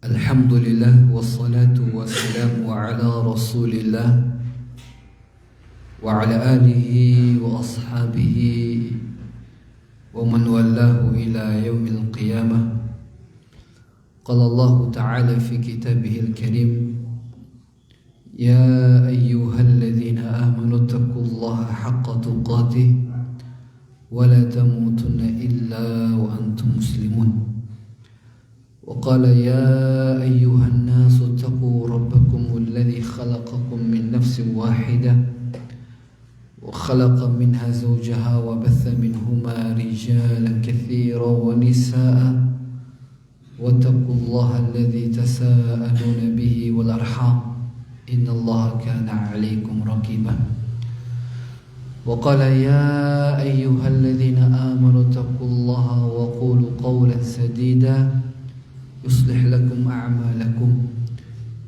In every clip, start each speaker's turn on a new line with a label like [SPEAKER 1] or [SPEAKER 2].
[SPEAKER 1] Alhamdulillah wassalatu wassalamu ala Rasulillah wa ala alihi wa ashabihi wa man wallahu ila yaumil qiyamah. Qala Allah ta'ala fi kitabihil karim, ya ayyuhalladzina amanu taqullaha haqqa tuqatih wa la tamutunna illa wa antum muslimun. وقال يا أيها الناس اتقوا ربكم الذي خلقكم من نفس واحدة وخلق منها زوجها وبث منهما رجالا كثيرا ونساء واتقوا الله الذي تساءلون به والأرحام إن الله كان عليكم رقيبا. وقال يا أيها الذين آمنوا اتقوا الله وقولوا قولا سديدا يصلح لكم أعمالكم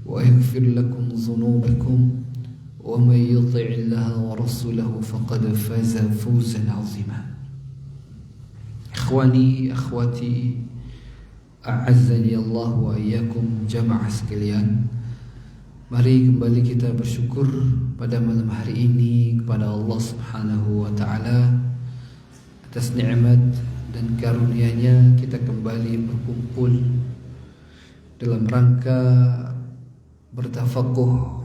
[SPEAKER 1] ويغفر لكم ذنوبكم ومن يطع الله ورسوله فقد فاز فوزا عظيما. Ikhwani akhwati a'azzani Allah wa iyyakum jamaah sekalian, mari kembali kita bersyukur pada malam hari ini kepada Allah Subhanahu wa taala atas nikmat dan karunia-Nya kita kembali berkumpul dalam rangka bertafakuh,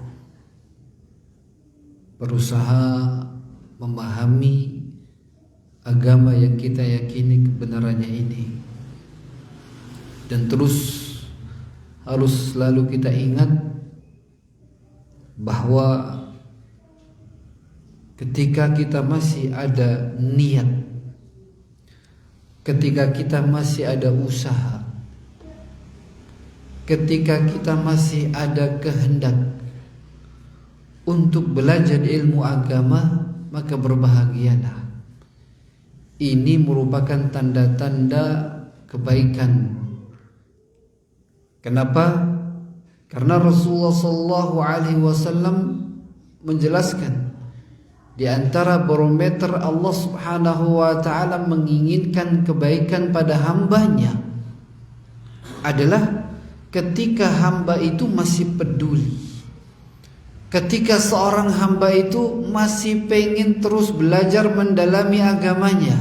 [SPEAKER 1] berusaha memahami agama yang kita yakini kebenarannya ini, dan terus harus selalu kita ingat bahwa ketika kita masih ada niat, ketika kita masih ada usaha, ketika kita masih ada kehendak untuk belajar ilmu agama, maka berbahagialah. Ini merupakan tanda-tanda kebaikan. Kenapa? Karena Rasulullah SAW menjelaskan di antara barometer Allah Subhanahu wa taala menginginkan kebaikan pada hambanya adalah ketika hamba itu masih peduli, ketika seorang hamba itu masih pengen terus belajar mendalami agamanya.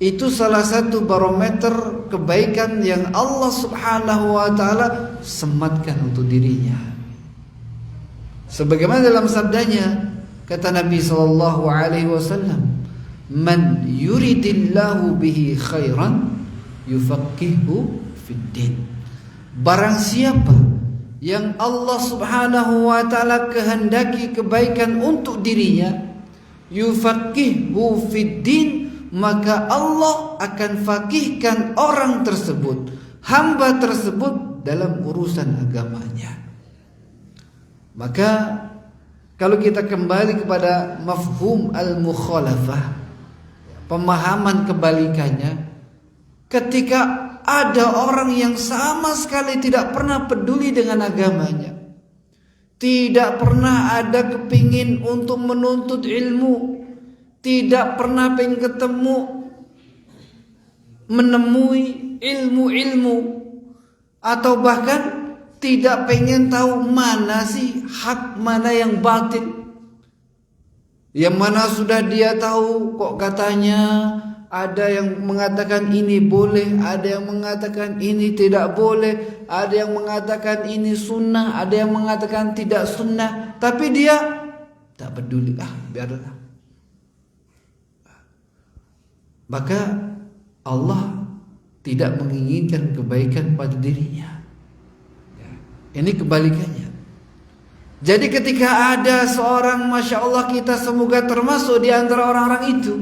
[SPEAKER 1] Itu salah satu barometer kebaikan yang Allah Subhanahu wa taala sematkan untuk dirinya. Sebagaimana dalam sabdanya, kata Nabi sallallahu alaihi wasallam, "Man yuridillahu bihi khairan yufaqihu fid din." Barang siapa yang Allah Subhanahu wa taala kehendaki kebaikan untuk dirinya, yufaqihu fid din, maka Allah akan faqihkan orang tersebut, hamba tersebut dalam urusan agamanya. Maka kalau kita kembali kepada mafhum al-mukhalafah, pemahaman kebalikannya, ketika ada orang yang sama sekali tidak pernah peduli dengan agamanya, tidak pernah ada kepingin untuk menuntut ilmu, tidak pernah pengen ketemu, menemui ilmu-ilmu, atau bahkan tidak pengen tahu mana sih hak, mana yang batil. Yang mana sudah dia tahu kok katanya ada yang mengatakan ini boleh, ada yang mengatakan ini tidak boleh, ada yang mengatakan ini sunnah, ada yang mengatakan tidak sunnah, tapi dia tak peduli, biarlah. Maka Allah tidak menginginkan kebaikan pada dirinya. Ini kebalikannya. Jadi ketika ada seorang, Masya Allah, kita semoga termasuk di antara orang-orang itu,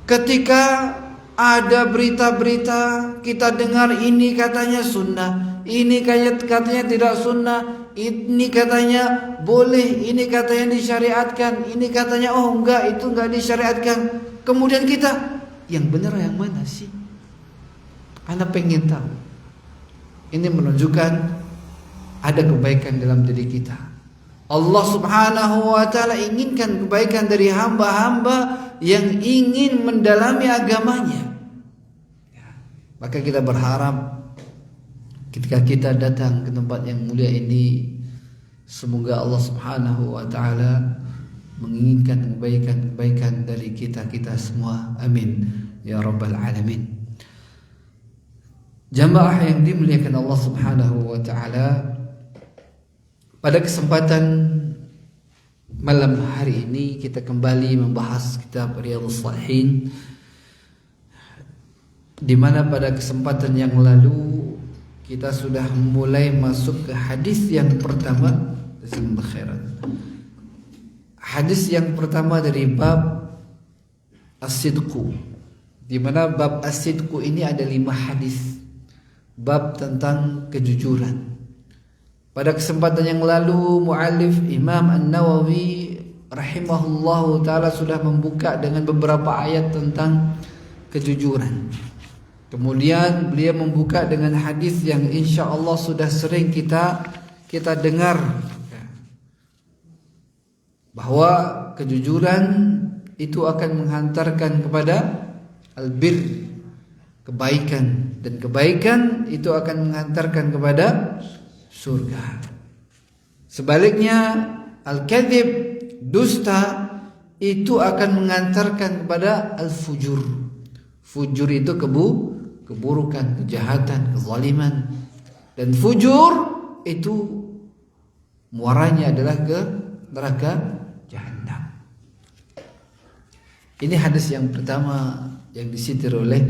[SPEAKER 1] ketika ada berita-berita kita dengar ini katanya sunnah, ini katanya tidak sunnah, ini katanya boleh, ini katanya disyariatkan, ini katanya oh enggak, itu enggak disyariatkan. Kemudian kita, yang benar yang mana sih? Anda pengen tahu. Ini menunjukkan ada kebaikan dalam diri kita. Allah Subhanahu wa taala inginkan kebaikan dari hamba-hamba yang ingin mendalami agamanya. Maka kita berharap ketika kita datang ke tempat yang mulia ini, semoga Allah Subhanahu wa taala menginginkan kebaikan-kebaikan dari kita semua. Amin ya rabbal alamin. Jamaah yang dimuliakan Allah Subhanahu wa taala, pada kesempatan malam hari ini kita kembali membahas kitab Riyadhus Shalihin, di mana pada kesempatan yang lalu kita sudah mulai masuk ke hadis yang pertama. Hadis yang pertama dari bab as-sidqu, di mana bab as-sidqu ini ada 5 hadis, bab tentang kejujuran. Pada kesempatan yang lalu muallif Imam An-Nawawi rahimahullahu taala sudah membuka dengan beberapa ayat tentang kejujuran. Kemudian beliau membuka dengan hadis yang insyaallah sudah sering kita dengar, bahwa kejujuran itu akan menghantarkan kepada albir, kebaikan, dan kebaikan itu akan menghantarkan kepada surga. Sebaliknya al-kadzib, dusta, itu akan mengantarkan kepada al-fujur. Fujur itu keburukan, kejahatan, kezaliman. Dan fujur itu muaranya adalah ke neraka jahanam. Ini hadis yang pertama yang disitir oleh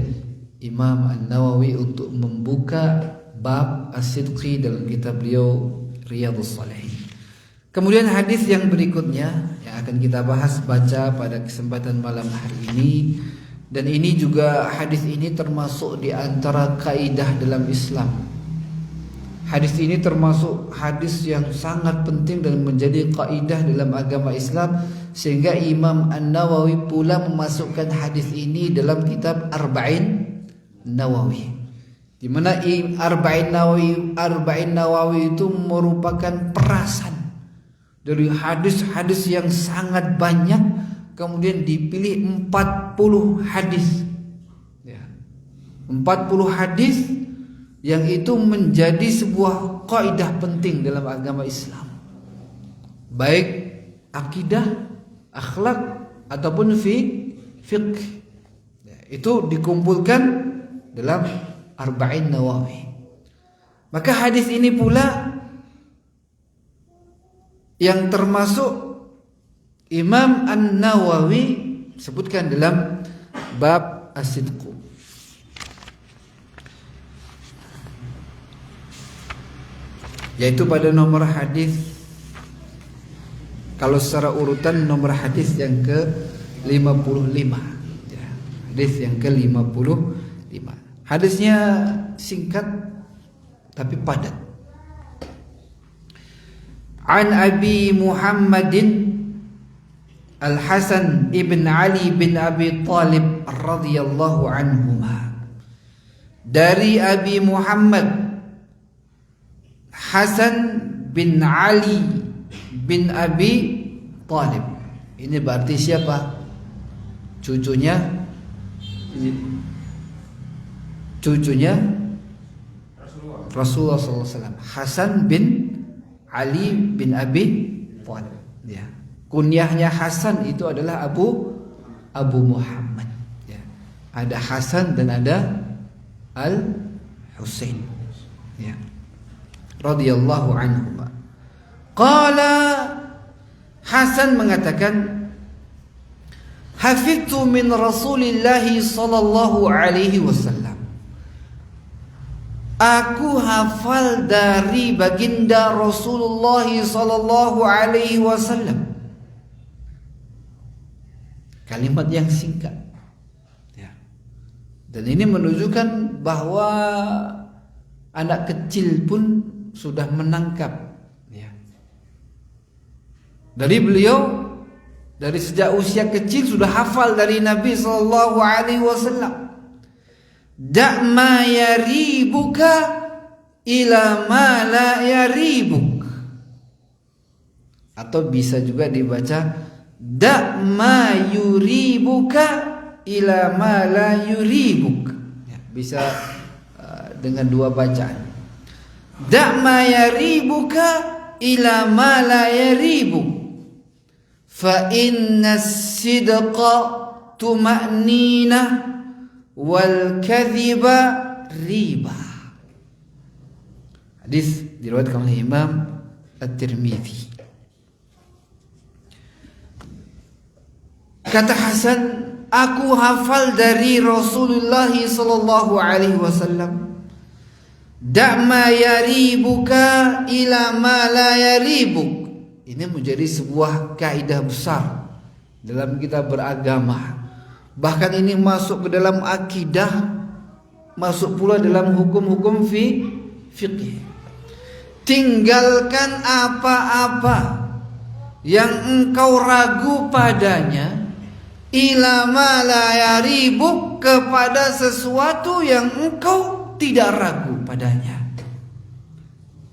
[SPEAKER 1] Imam An-Nawawi untuk membuka bab as-sidqi dalam kitab beliau Riyadhus Shalihin. Kemudian hadis yang berikutnya yang akan kita bahas baca pada kesempatan malam hari ini, dan ini juga hadis ini termasuk di antara kaidah dalam Islam. Hadis ini termasuk hadis yang sangat penting dan menjadi kaidah dalam agama Islam, sehingga Imam An-Nawawi pula memasukkan hadis ini dalam kitab Arba'in Nawawi, di mana Arba'in Nawawi itu merupakan perasan dari hadis-hadis yang sangat banyak, kemudian dipilih 40 hadis. 40 hadis yang itu menjadi sebuah kaidah penting dalam agama Islam, baik akidah, akhlak ataupun fiqh. Itu dikumpulkan dalam Arba'in Nawawi. Maka hadis ini pula yang termasuk Imam An-Nawawi sebutkan dalam bab as-sidqu. Yaitu pada nomor hadis, kalau secara urutan nomor hadis yang ke-55, ya, hadis yang ke-55. Hadisnya singkat tapi padat. An Abi Muhammadin Al-Hasan ibn Ali bin Abi Talib radhiyallahu anhuma, dari Abi Muhammad Hasan bin Ali bin Abi Talib. Ini berarti siapa? Cucunya Rasulullah SAW. Hasan bin Ali bin Abi Talib. Ya. Kunyahnya Hasan itu adalah Abu Muhammad. Ya. Ada Hasan dan ada Al-Husain. Ya. Radhiyallahu anhu. Qala, Hasan mengatakan, hafidtu min Rasulillah sallallahu alaihi wasallam, aku hafal dari baginda Rasulullah sallallahu alaihi wasallam. Kalimat yang singkat, ya. Dan ini menunjukkan bahwa anak kecil pun sudah menangkap, ya. Dari beliau, dari sejak usia kecil sudah hafal dari Nabi sallallahu alaihi wasallam. Da' ma yaribuka ila ma la yaribuk. Atau bisa juga dibaca da' ma yuribuka ila ma la yuribuk. Ya, bisa dengan dua bacaan. Da' ma yaribuka ila ma la yaribu. Fa inna sidqa tuma'ninah wal kadhiba riba. Hadis diriwayatkan oleh Imam At-Tirmidzi. Kata Hasan, aku hafal dari Rasulullah sallallahu alaihi wasallam, da' ma yaribuka ila ma la yaribuk. Ini menjadi sebuah kaidah besar dalam kita beragama. Bahkan ini masuk ke dalam akidah, masuk pula dalam hukum-hukum fikih. Tinggalkan apa-apa yang engkau ragu padanya, ila ma la yaribuk, kepada sesuatu yang engkau tidak ragu padanya.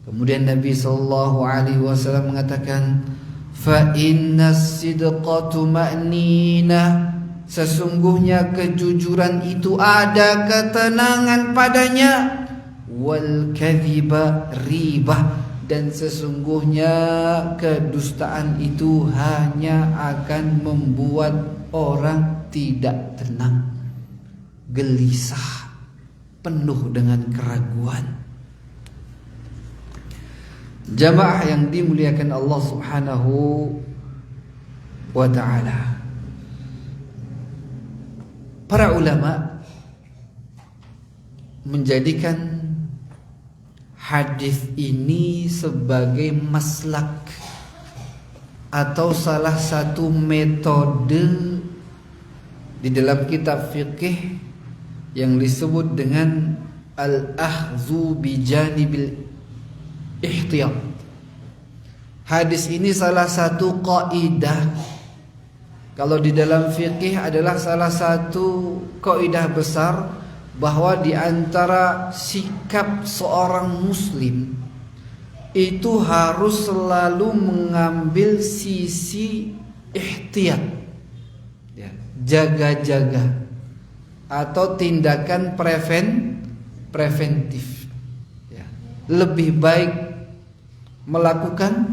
[SPEAKER 1] Kemudian Nabi sallallahu alaihi wasallam mengatakan, fa inna sidqa tuma'ninah, sesungguhnya kejujuran itu ada ketenangan padanya, wal kadhiba ribah, dan sesungguhnya kedustaan itu hanya akan membuat orang tidak tenang, gelisah, penuh dengan keraguan. Jamaah yang dimuliakan Allah Subhanahu wa ta'ala, para ulama menjadikan hadis ini sebagai maslak atau salah satu metode di dalam kitab fikih yang disebut dengan al-akhdhu bijanibil ihtiyat. Hadis ini salah satu kaidah, kalau di dalam fikih adalah salah satu kaidah besar, bahwa di antara sikap seorang muslim itu harus selalu mengambil sisi ihtiyat, ya, jaga-jaga, atau tindakan preventif, ya. Lebih baik melakukan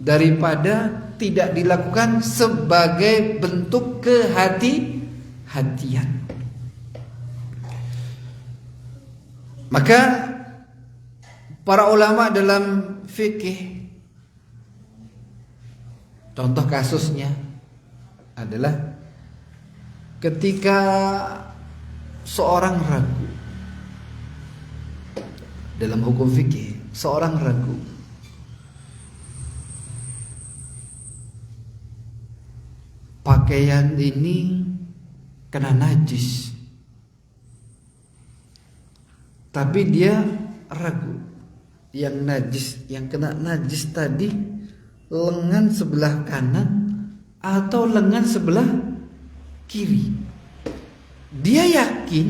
[SPEAKER 1] daripada tidak dilakukan sebagai bentuk kehati-hatian. Maka para ulama dalam fikih, contoh kasusnya adalah ketika seorang ragu, dalam hukum fikih seorang ragu pakaian ini kena najis, tapi dia ragu, yang najis, yang kena najis tadi lengan sebelah kanan atau lengan sebelah kiri. Dia yakin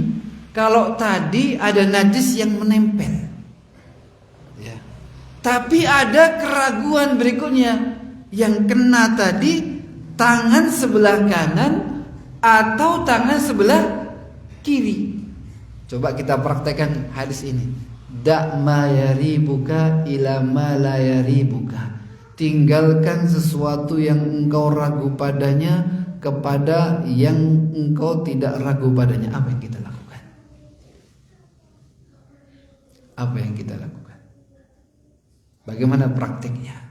[SPEAKER 1] kalau tadi ada najis yang menempel, ya. Tapi ada keraguan berikutnya, yang kena tadi tangan sebelah kanan atau tangan sebelah kiri. Coba kita praktekkan hadis ini. Da' ma yaribuka ila ma la yaribuka. Tinggalkan sesuatu yang engkau ragu padanya kepada yang engkau tidak ragu padanya. Apa yang kita lakukan? Apa yang kita lakukan? Bagaimana prakteknya?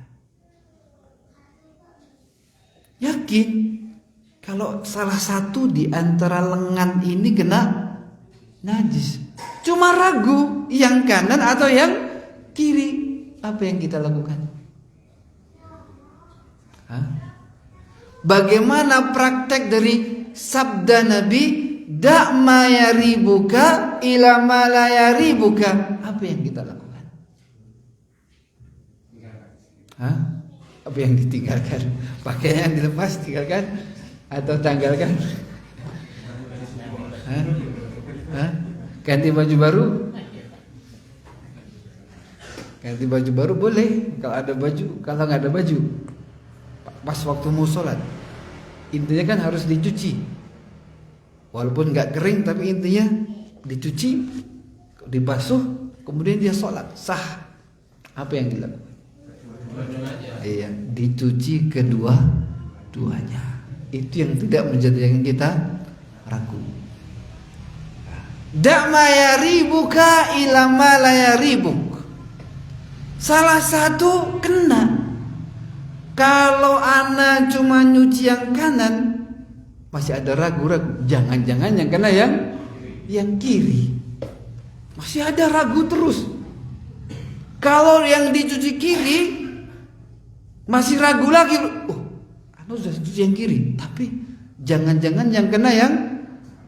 [SPEAKER 1] Yakin kalau salah satu di antara lengan ini kena najis, cuma ragu yang kanan atau yang kiri. Apa yang kita lakukan? Bagaimana praktek dari sabda Nabi, da' ma yaribuka ila ma la yaribuka? Apa yang kita lakukan? Apa yang ditinggalkan? Pakaian yang dilepas tinggalkan atau tanggalkan? Ganti baju baru? Ganti baju baru boleh kalau ada baju. Kalau nggak ada baju, pas waktu mau sholat, intinya kan harus dicuci. Walaupun nggak kering, tapi intinya dicuci dibasuh, kemudian dia sholat sah. Apa yang dilakukan? Iya, dicuci kedua-duanya. Itu yang tidak menjadikan kita ragu. Da' ma yaribuka ila ma la yaribuk. Salah satu kena. Kalau ana cuma nyuci yang kanan, masih ada ragu-ragu. Jangan-jangan yang kena yang kiri. Masih ada ragu terus. Kalau yang dicuci kiri masih ragu lagi. Oh, ana sudah cuci yang kiri, tapi jangan-jangan yang kena yang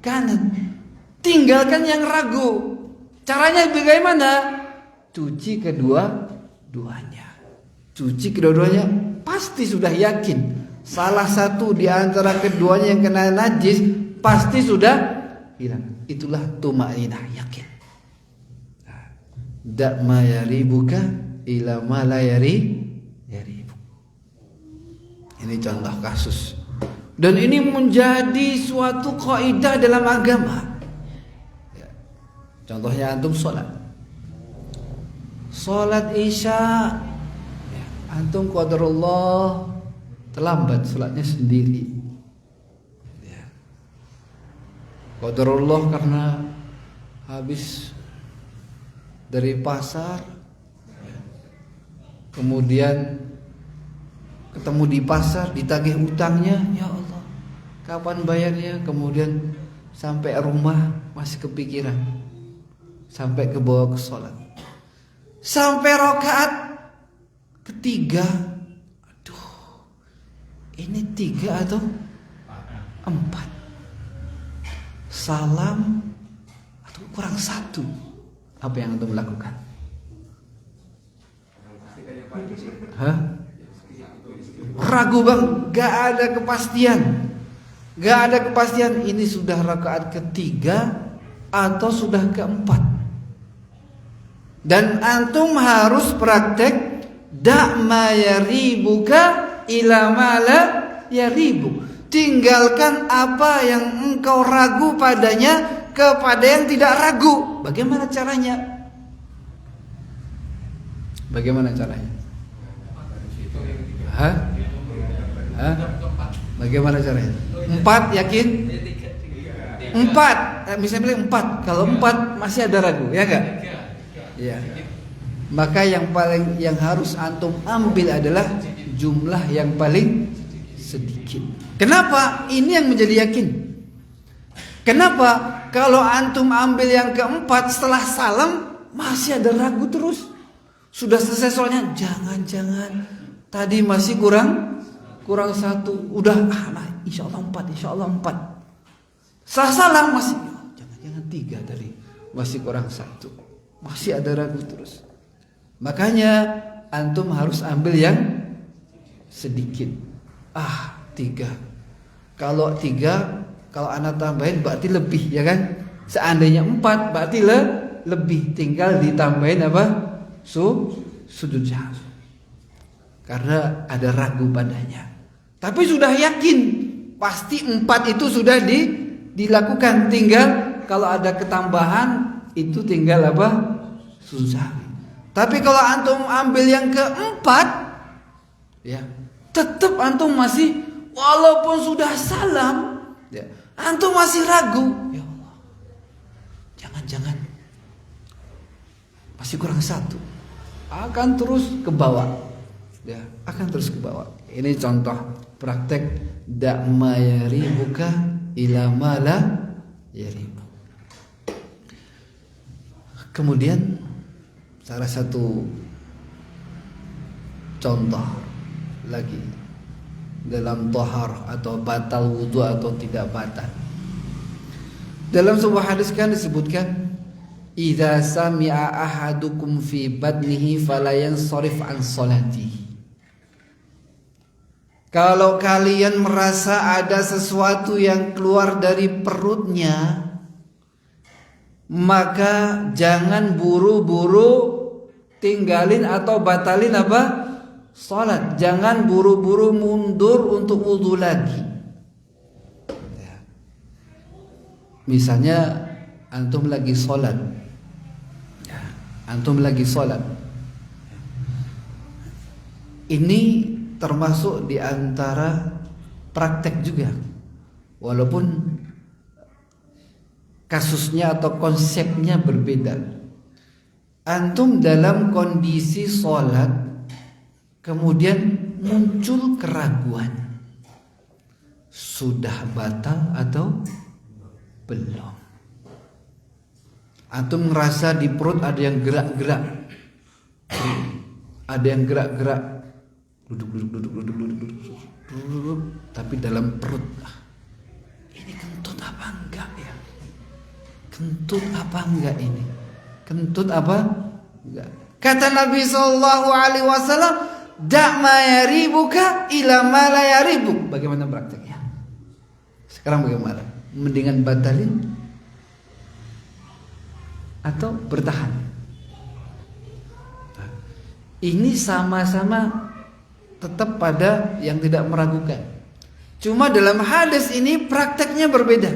[SPEAKER 1] kanan. Tinggalkan yang ragu. Caranya bagaimana? Cuci kedua-duanya. Cuci kedua-duanya, pasti sudah yakin salah satu di antara keduanya yang kena najis pasti sudah hilang. Itulah tumainah, yakin. Da' ma yaribuka ila ma la yaribu. Ini contoh kasus. Dan ini menjadi suatu kaidah dalam agama. Contohnya antum sholat isya, antum qadarullah terlambat sholatnya sendiri. Qadarullah karena habis dari pasar, kemudian ketemu di pasar, ditagih utangnya, ya Allah, kapan bayarnya? Kemudian sampai rumah masih kepikiran. Sampai ke bawah ke sholat, sampai rakaat ketiga, aduh, ini 3 atau 4, salam atau kurang 1. Apa yang antum lakukan? Hah? Ragu bang, gak ada kepastian. Ini sudah rakaat ketiga atau sudah keempat. Dan antum harus praktek da' ma yaribuka ila ma la yaribuk. Tinggalkan apa yang engkau ragu padanya kepada yang tidak ragu. Bagaimana caranya? Hah? Bagaimana caranya? 4 yakin? 4. Misalnya 4. Kalau 4 masih ada ragu, ya enggak? Ya. Maka yang harus antum ambil adalah jumlah yang paling sedikit. Kenapa? Ini yang menjadi yakin. Kenapa? Kalau antum ambil yang keempat setelah salam masih ada ragu terus. Sudah selesai soalnya, jangan-jangan tadi masih kurang 1. Udah insyaallah 4. Setelah salam masih jangan-jangan 3 tadi, masih kurang 1. Masih ada ragu terus. Makanya antum harus ambil yang sedikit. 3. Kalau 3, kalau anak tambahin berarti lebih, ya kan? Seandainya 4 berarti lebih. Tinggal ditambahin apa? Sujud sahwi. Karena ada ragu padanya. Tapi sudah yakin pasti 4 itu sudah dilakukan. Tinggal kalau ada ketambahan itu tinggal apa? Sujud sahwi. Tapi kalau antum ambil yang keempat, ya, tetap antum masih, walaupun sudah salam, ya, antum masih ragu. Ya Allah, jangan-jangan masih kurang 1. Akan terus ke bawah. Ya, akan terus ke bawah. Ini contoh praktek da' ma yaribuka ila ma la yaribu. Kemudian salah satu contoh lagi dalam tahar atau batal wudu atau tidak batal. Dalam sebuah hadis kan disebutkan, idza sami'a ahadukum fi badnihi fala yansarif an salatihi. Kalau kalian merasa ada sesuatu yang keluar dari perutnya, maka jangan buru-buru tinggalin atau batalin apa? Salat. Jangan buru-buru mundur untuk wudu lagi. Misalnya antum lagi salat, Antum lagi sholat. Ini termasuk di antara praktek juga, walaupun kasusnya atau konsepnya berbeda. Antum dalam kondisi sholat, kemudian muncul keraguan, sudah batal atau belum. Antum ngerasa di perut ada yang gerak-gerak, ada yang gerak-gerak, duduk, tapi dalam perut, ini kentut apa enggak ya? Kentut apa enggak ini? Kentut apa enggak? Kata Nabi SAW, da' ma yaribuka ila ma la yaribuk. Bagaimana prakteknya? Sekarang bagaimana? Mendingan batalin atau bertahan? Ini sama-sama tetap pada yang tidak meragukan. Cuma dalam hadis ini prakteknya berbeda.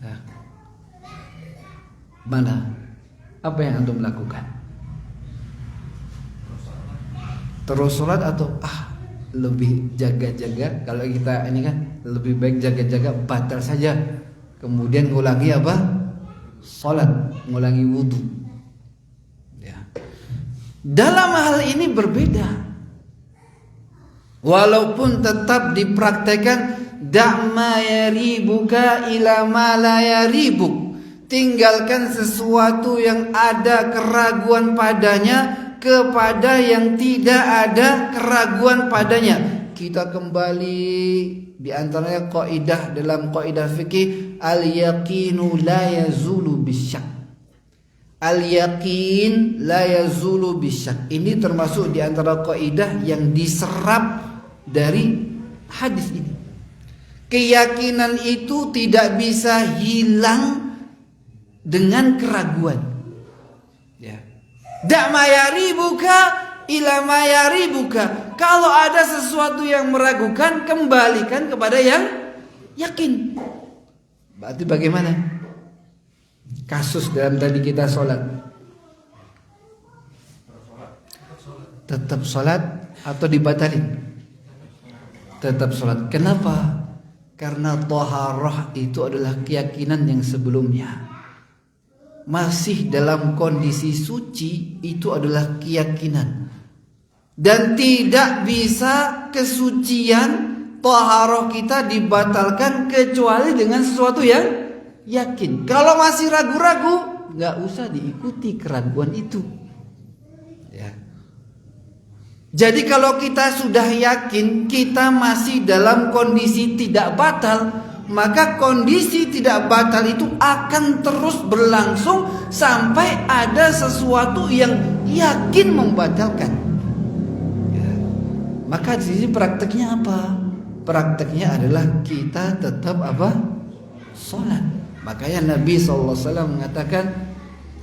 [SPEAKER 1] Nah, mana? Apa yang antum lakukan? Terus sholat atau lebih jaga-jaga? Kalau kita ini kan lebih baik jaga-jaga, batal saja. Kemudian ngulangi apa? Sholat, ngulangi wudhu. Ya. Dalam hal ini berbeda. Walaupun tetap dipraktekkan da' ma yaribuka ila ma la yaribuk. Tinggalkan sesuatu yang ada keraguan padanya kepada yang tidak ada keraguan padanya. Kita kembali di antaranya kaidah dalam kaidah fikih, al-yaqinu la yazulu bisyak. Al-yaqin la yazulu bisyak. Ini termasuk di antara kaidah yang diserap dari hadis ini. Keyakinan itu tidak bisa hilang dengan keraguan. Ya. Da' ma yaribuka ila ma yaribuka. Kalau ada sesuatu yang meragukan, kembalikan kepada yang yakin. Berarti bagaimana? Kasus dalam tadi kita sholat. Tetap sholat atau dibatalin? Tetap sholat. Kenapa? Karena thaharah itu adalah keyakinan yang sebelumnya. Masih dalam kondisi suci itu adalah keyakinan. Dan tidak bisa kesucian thaharah kita dibatalkan kecuali dengan sesuatu yang yakin. Kalau masih ragu-ragu, nggak usah diikuti keraguan itu. Ya. Jadi kalau kita sudah yakin kita masih dalam kondisi tidak batal, maka kondisi tidak batal itu akan terus berlangsung sampai ada sesuatu yang yakin membatalkan. Ya. Maka di sini prakteknya apa? Prakteknya adalah kita tetap apa? Sholat. Makanya Nabi SAW mengatakan,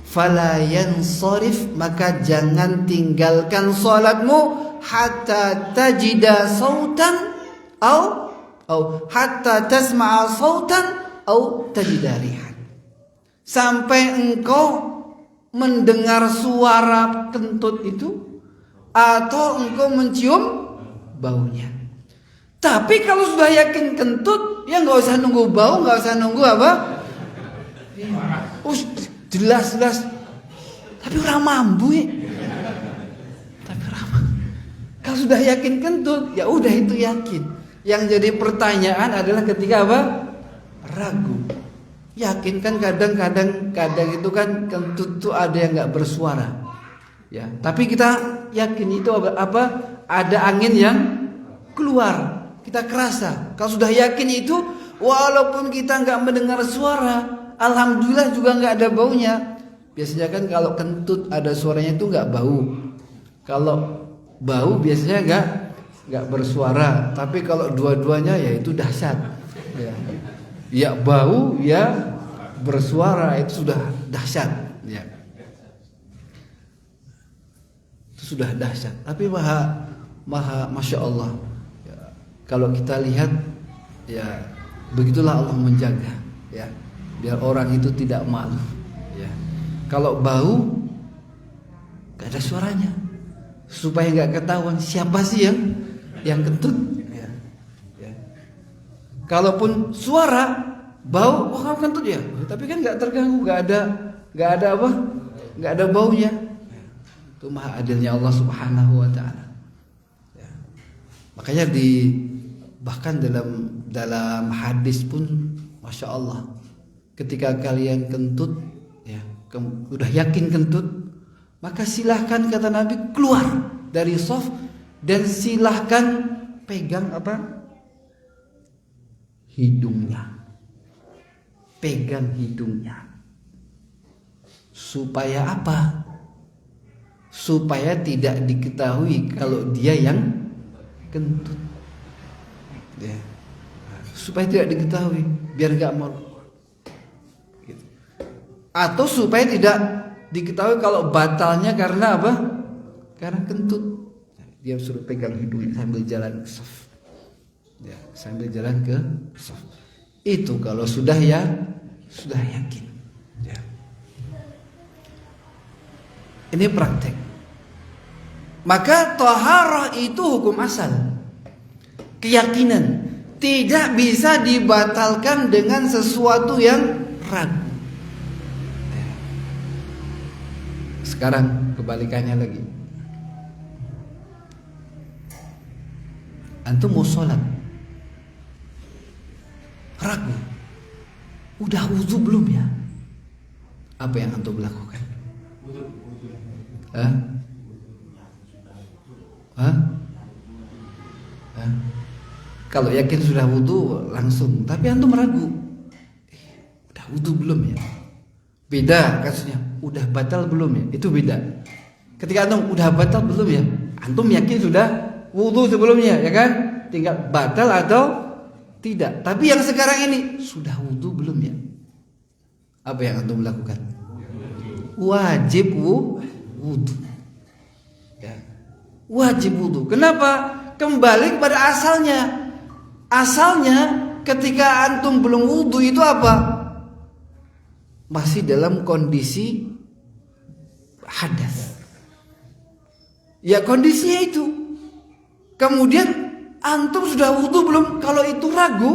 [SPEAKER 1] fala yansarif, maka jangan tinggalkan sholatmu hatta tajida sautan au hatta tasma'a sautan au tajida rihan. Sampai engkau mendengar suara kentut itu atau engkau mencium baunya. Tapi kalau sudah yakin kentut, ya nggak usah nunggu bau, nggak usah nunggu apa. Jelas. Tapi orang mampu ya. Kalau sudah yakin kentut, ya udah itu yakin. Yang jadi pertanyaan adalah ketika apa? Ragu. Yakin kan kadang itu kan kentut itu ada yang nggak bersuara. Ya, tapi kita yakin itu apa? Ada angin yang keluar. Kita kerasa. Kalau sudah yakin itu, walaupun kita nggak mendengar suara, alhamdulillah juga nggak ada baunya. Biasanya kan kalau kentut ada suaranya itu nggak bau. Kalau bau biasanya nggak bersuara. Tapi kalau dua-duanya ya itu dahsyat. Ya bau ya bersuara, itu sudah dahsyat. Ya. Itu sudah dahsyat. Tapi maha masya Allah. Ya, kalau kita lihat ya begitulah Allah menjaga. Ya, biar orang itu tidak malu. Ya. Kalau bau gak ada suaranya, supaya gak ketahuan siapa sih yang kentut. Ya. Ya. Kalaupun suara, bau, oh kamu kentut ya, tapi kan gak terganggu, gak ada apa, gak ada baunya. Itu maha adilnya Allah Subhanahu wa Ta'ala. Ya. Makanya bahkan dalam hadis pun, masya Allah, ketika kalian kentut, ya, udah yakin kentut, maka silahkan kata Nabi keluar dari shaf dan silahkan pegang apa? Hidungnya. Pegang hidungnya. Supaya apa? Supaya tidak diketahui kalau dia yang kentut. Ya. Supaya tidak diketahui, biar gak mau. Gitu. Atau supaya tidak diketahui kalau batalnya karena apa? Karena kentut. Dia suruh pegang hidungnya sambil jalan ke shaf. Ya, sambil jalan ke shaf. Itu kalau sudah yakin. Ya. Ini praktek. Maka taharah itu hukum asal. Keyakinan tidak bisa dibatalkan dengan sesuatu yang ragu. Sekarang kebalikannya lagi. Antum mau sholat, ragu, udah wudu belum ya? Apa yang antum lakukan? Hah? Kalau yakin sudah wudu langsung, tapi antum ragu, udah wudu belum ya? Beda kasusnya, udah batal belum ya? Itu beda. Ketika antum udah batal belum ya? Antum yakin sudah wudu sebelumnya, ya kan? Tinggal batal atau tidak. Tapi yang sekarang ini sudah wudu belum ya? Apa yang antum lakukan? Wajib wudu. Ya. Wajib wudu. Kenapa? Kembali kepada asalnya. Asalnya ketika antum belum wudu itu apa? Masih dalam kondisi hadas. Ya kondisinya itu. Kemudian antum sudah wudu belum? Kalau itu ragu,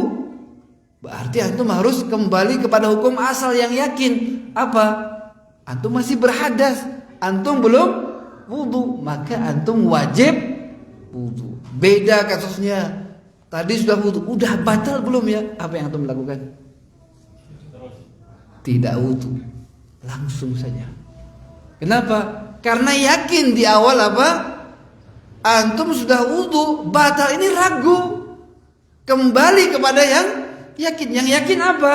[SPEAKER 1] berarti antum harus kembali kepada hukum asal yang yakin. Apa? Antum masih berhadas, antum belum wudu, maka antum wajib wudu. Beda kasusnya. Tadi sudah wudu, udah batal belum ya? Apa yang antum lakukan? Tidak wudu, langsung saja. Kenapa? Karena yakin di awal apa? Antum sudah wudu, batal ini ragu. Kembali kepada yang yakin. Yang yakin apa?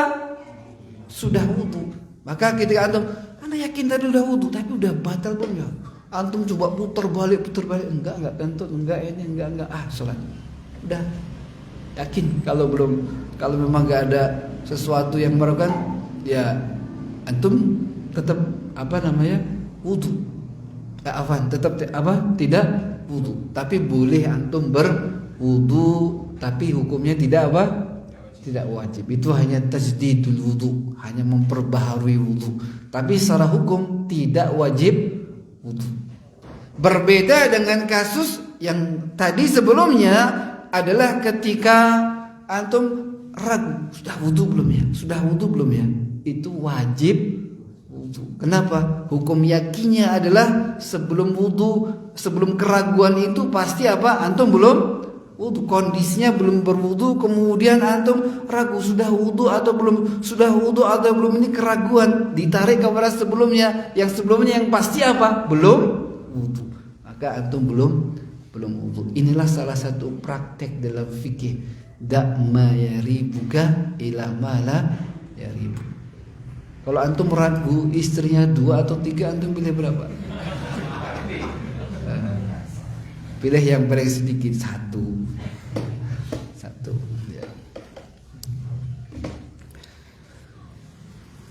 [SPEAKER 1] Sudah wudu. Maka ketika antum, ana yakin tadi udah wudu, tapi udah batal belum ya? Antum coba putar balik, enggak kentut, enggak ini, enggak. Sholat. Udah yakin kalau memang enggak ada sesuatu yang merupakan, ya antum tetap wudu. Tetap tidak wudu. Tapi boleh antum berwudu, tapi hukumnya tidak tidak wajib. Itu hanya tajdidul wudu, hanya memperbaharui wudu. Tapi secara hukum tidak wajib wudu. Berbeda dengan kasus yang tadi sebelumnya adalah ketika antum ragu, sudah wudu belum ya? Itu wajib wudu. Kenapa? Hukum yakinnya adalah sebelum wudu, sebelum keraguan itu pasti apa? Antum belum wudu, kondisinya belum berwudu, kemudian antum ragu sudah wudu atau belum, ini keraguan, ditarik kepada sebelumnya, yang pasti apa? Belum wudu. Maka antum belum wudu. Inilah salah satu praktek dalam fikih, da' ma yaribuka ila ma la yaribu. Kalau antum ragu istrinya 2 atau 3, antum pilih berapa? Pilih yang paling sedikit, 1. Ya.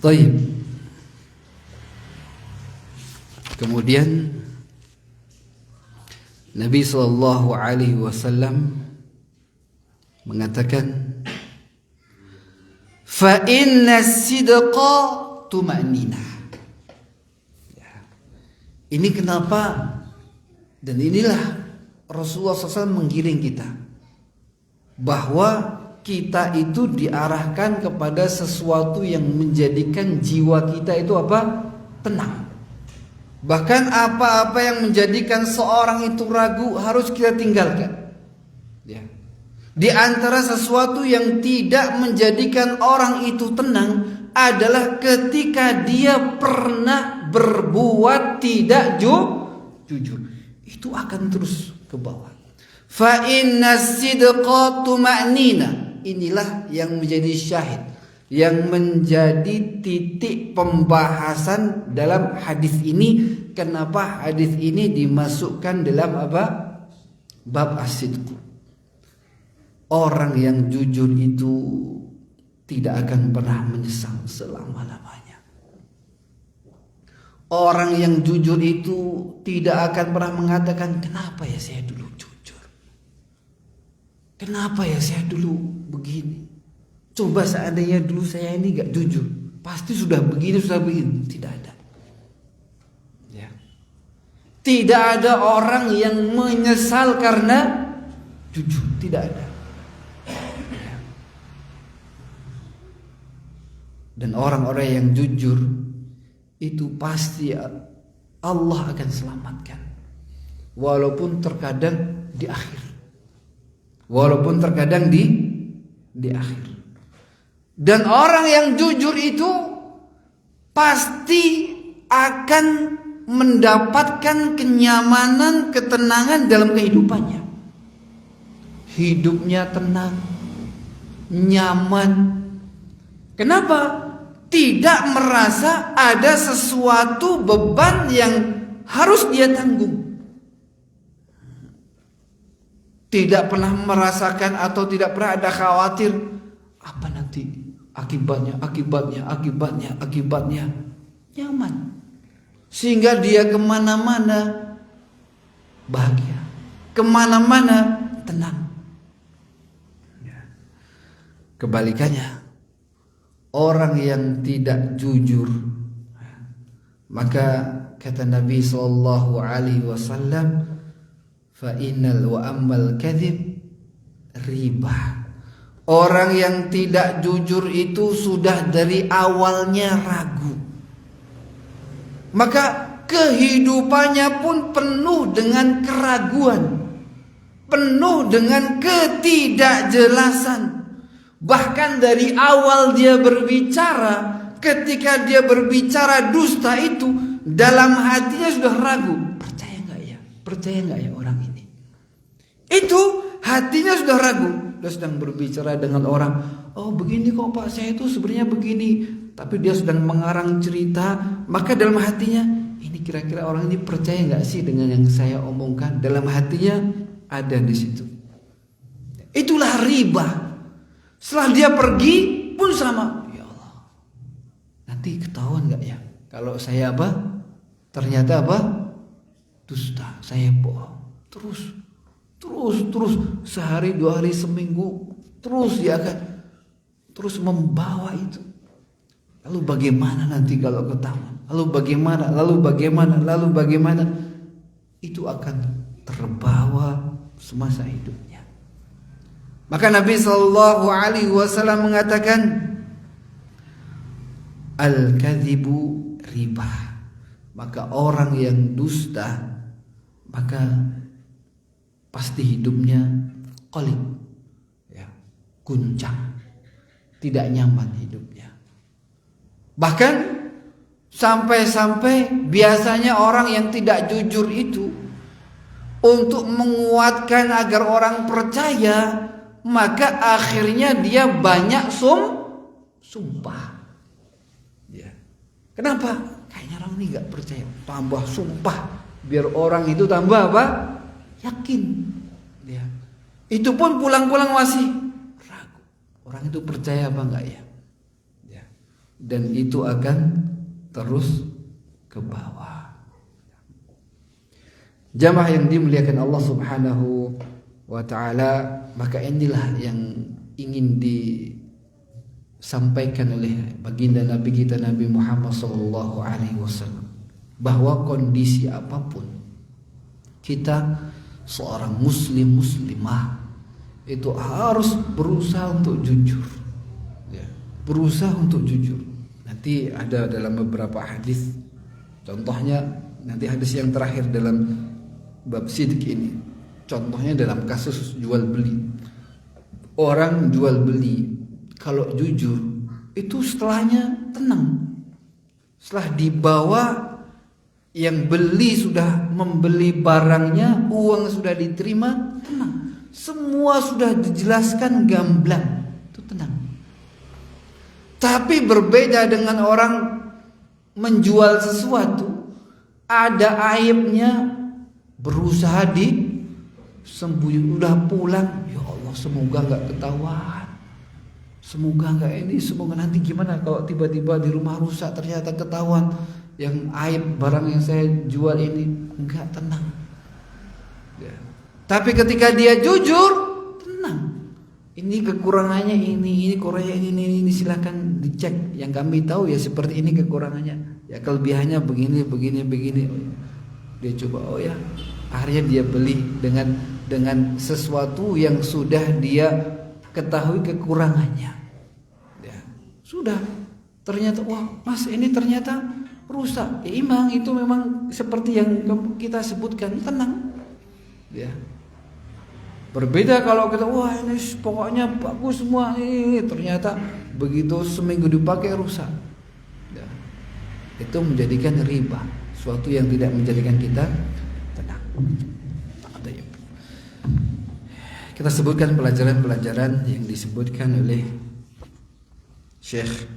[SPEAKER 1] Taib. Kemudian Nabi sallallahu alaihi wasallam mengatakan, fa inna sidqa tuma'ninah. Ini kenapa? Dan inilah Rasulullah SAW menggiring kita, bahwa kita itu diarahkan kepada sesuatu yang menjadikan jiwa kita itu apa? Tenang. Bahkan apa-apa yang menjadikan seorang itu ragu harus kita tinggalkan. Ya. Di antara sesuatu yang tidak menjadikan orang itu tenang adalah ketika dia pernah berbuat tidak jujur. Itu akan terus ke bawah. Fa inna sidqa tuma'nina. Inilah yang menjadi syahid, yang menjadi titik pembahasan dalam hadis ini. Kenapa hadis ini dimasukkan dalam apa? Bab as-sidq. Orang yang jujur itu tidak akan pernah menyesal selama-lamanya. Orang yang jujur itu tidak akan pernah mengatakan, kenapa ya saya dulu jujur? Kenapa ya saya dulu begini? Coba seandainya dulu saya ini gak jujur, pasti sudah begini, sudah begini. Tidak ada. Ya. Tidak ada orang yang menyesal karena jujur. Tidak ada. Ya. Dan orang-orang yang jujur itu pasti Allah akan selamatkan. Walaupun terkadang di akhir. Walaupun terkadang di akhir. Dan orang yang jujur itu pasti akan mendapatkan kenyamanan, ketenangan dalam kehidupannya. Hidupnya tenang, nyaman. Kenapa? Tidak merasa ada sesuatu beban yang harus dia tanggung. Tidak pernah merasakan atau tidak pernah ada khawatir apa nanti akibatnya. Nyaman. Sehingga dia kemana-mana bahagia, kemana-mana tenang. Kebalikannya, orang yang tidak jujur, maka kata Nabi sallallahu alaihi wasallam, fa innal wa ammal kadhib riba. Orang yang tidak jujur itu sudah dari awalnya ragu. Maka kehidupannya pun penuh dengan keraguan, penuh dengan ketidakjelasan. Bahkan dari awal dia berbicara, ketika dia berbicara dusta itu, dalam hatinya sudah ragu. Percaya nggak ya? Percaya nggak ya orang ini? Itu hatinya sudah ragu. Dia sedang berbicara dengan orang, oh begini kok Pak, saya itu sebenarnya begini. Tapi dia sedang mengarang cerita, maka dalam hatinya, ini kira-kira orang ini percaya nggak sih dengan yang saya omongkan? Dalam hatinya ada di situ. Itulah riba. Setelah dia pergi pun sama. Ya Allah, nanti ketahuan nggak ya? Kalau saya apa? Ternyata apa? Dusta, saya bohong. Terus sehari, 2 hari, seminggu, terus dia akan terus membawa itu. Lalu bagaimana nanti kalau ketahuan? Lalu bagaimana? Itu akan terbawa semasa hidupnya. Maka Nabi sallallahu alaihi wasallam mengatakan, al-kadzibu riba. Maka orang yang dusta, maka pasti hidupnya qalib, ya, guncang, tidak nyaman hidupnya. Bahkan sampai-sampai biasanya orang yang tidak jujur itu, untuk menguatkan agar orang percaya, maka akhirnya dia banyak sumpah. Ya. Kenapa? Kayaknya orang ini gak percaya, tambah sumpah biar orang itu tambah apa? Yakin. Ya. Itu pun pulang-pulang masih ragu. Orang itu percaya apa enggak ya? Ya. Dan itu akan terus ke bawah. Jamaah yang dimuliakan Allah Subhanahu wa taala, maka inilah yang ingin disampaikan oleh baginda Nabi kita Nabi Muhammad sallallahu alaihi wasallam. bahwa kondisi apapun kita seorang muslim muslimah itu harus berusaha untuk jujur, ya, berusaha untuk jujur. Nanti ada dalam beberapa hadis, contohnya nanti hadis yang terakhir dalam bab sidik ini, contohnya dalam kasus jual beli. Orang jual beli kalau jujur itu setelahnya tenang. Setelah dibawa, yang beli sudah membeli barangnya, uang sudah diterima, tenang. Semua sudah dijelaskan gamblang, itu tenang. Tapi berbeda dengan orang menjual sesuatu, ada aibnya, berusaha disembunyi, udah pulang, ya Allah semoga nggak ketahuan, semoga nggak ini, semoga nanti gimana kalau tiba-tiba di rumah rusak ternyata ketahuan yang aib barang yang saya jual ini. Enggak, tenang ya. Tapi ketika dia jujur, tenang, ini kekurangannya ini kurangnya ini silakan dicek, yang kami tahu ya seperti ini kekurangannya, ya kelebihannya begini. Dia coba, oh ya, akhirnya dia beli dengan sesuatu yang sudah dia ketahui kekurangannya, ya sudah, ternyata wah mas ini ternyata rusak, ya imang itu memang seperti yang kita sebutkan, tenang ya. Berbeda kalau kita wah ini pokoknya bagus semua ini, ternyata begitu seminggu dipakai rusak ya. Itu menjadikan riba, suatu yang tidak menjadikan kita tenang. Kita sebutkan pelajaran-pelajaran yang disebutkan oleh Syekh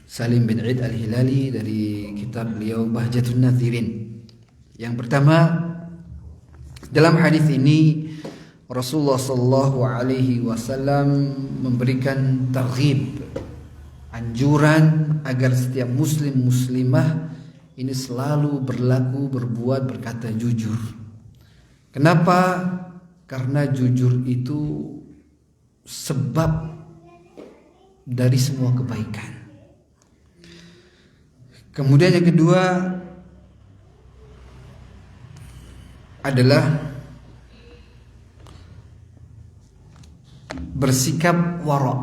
[SPEAKER 1] Salim bin Eid Al-Hilali dari kitab beliau Bahjatun Nadhirin. Yang pertama, dalam hadis ini Rasulullah sallallahu alaihi wasallam memberikan targhib, anjuran agar setiap muslim muslimah ini selalu berbuat, berkata jujur. Kenapa? Karena jujur itu sebab dari semua kebaikan. Kemudian yang kedua adalah bersikap wara'.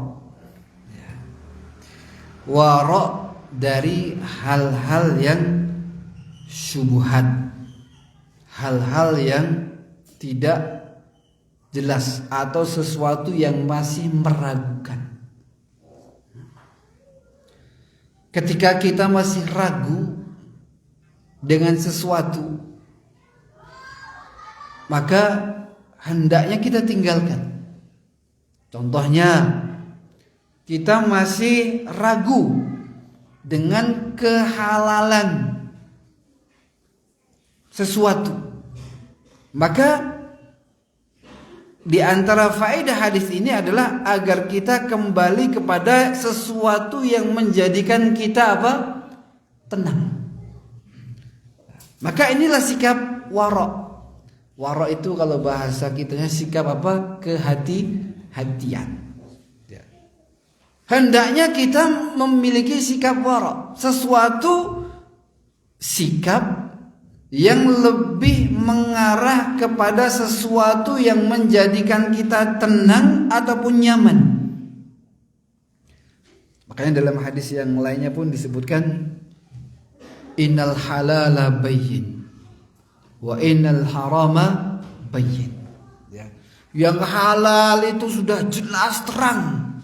[SPEAKER 1] Wara' dari hal-hal yang syubhat, hal-hal yang tidak jelas atau sesuatu yang masih meragukan. Ketika kita masih ragu dengan sesuatu, maka hendaknya kita tinggalkan. Contohnya, kita masih ragu dengan kehalalan sesuatu, maka di antara faedah hadis ini adalah agar kita kembali kepada sesuatu yang menjadikan kita apa? Tenang. Maka inilah sikap wara'. Wara' itu kalau bahasa kitanya sikap apa? Kehati-hatian. Hendaknya kita memiliki sikap wara', sesuatu sikap yang lebih mengarah kepada sesuatu yang menjadikan kita tenang ataupun nyaman. Makanya dalam hadis yang lainnya pun disebutkan, innal halala bayyin wa innal harama bayyin. Ya. Yang halal itu sudah jelas terang,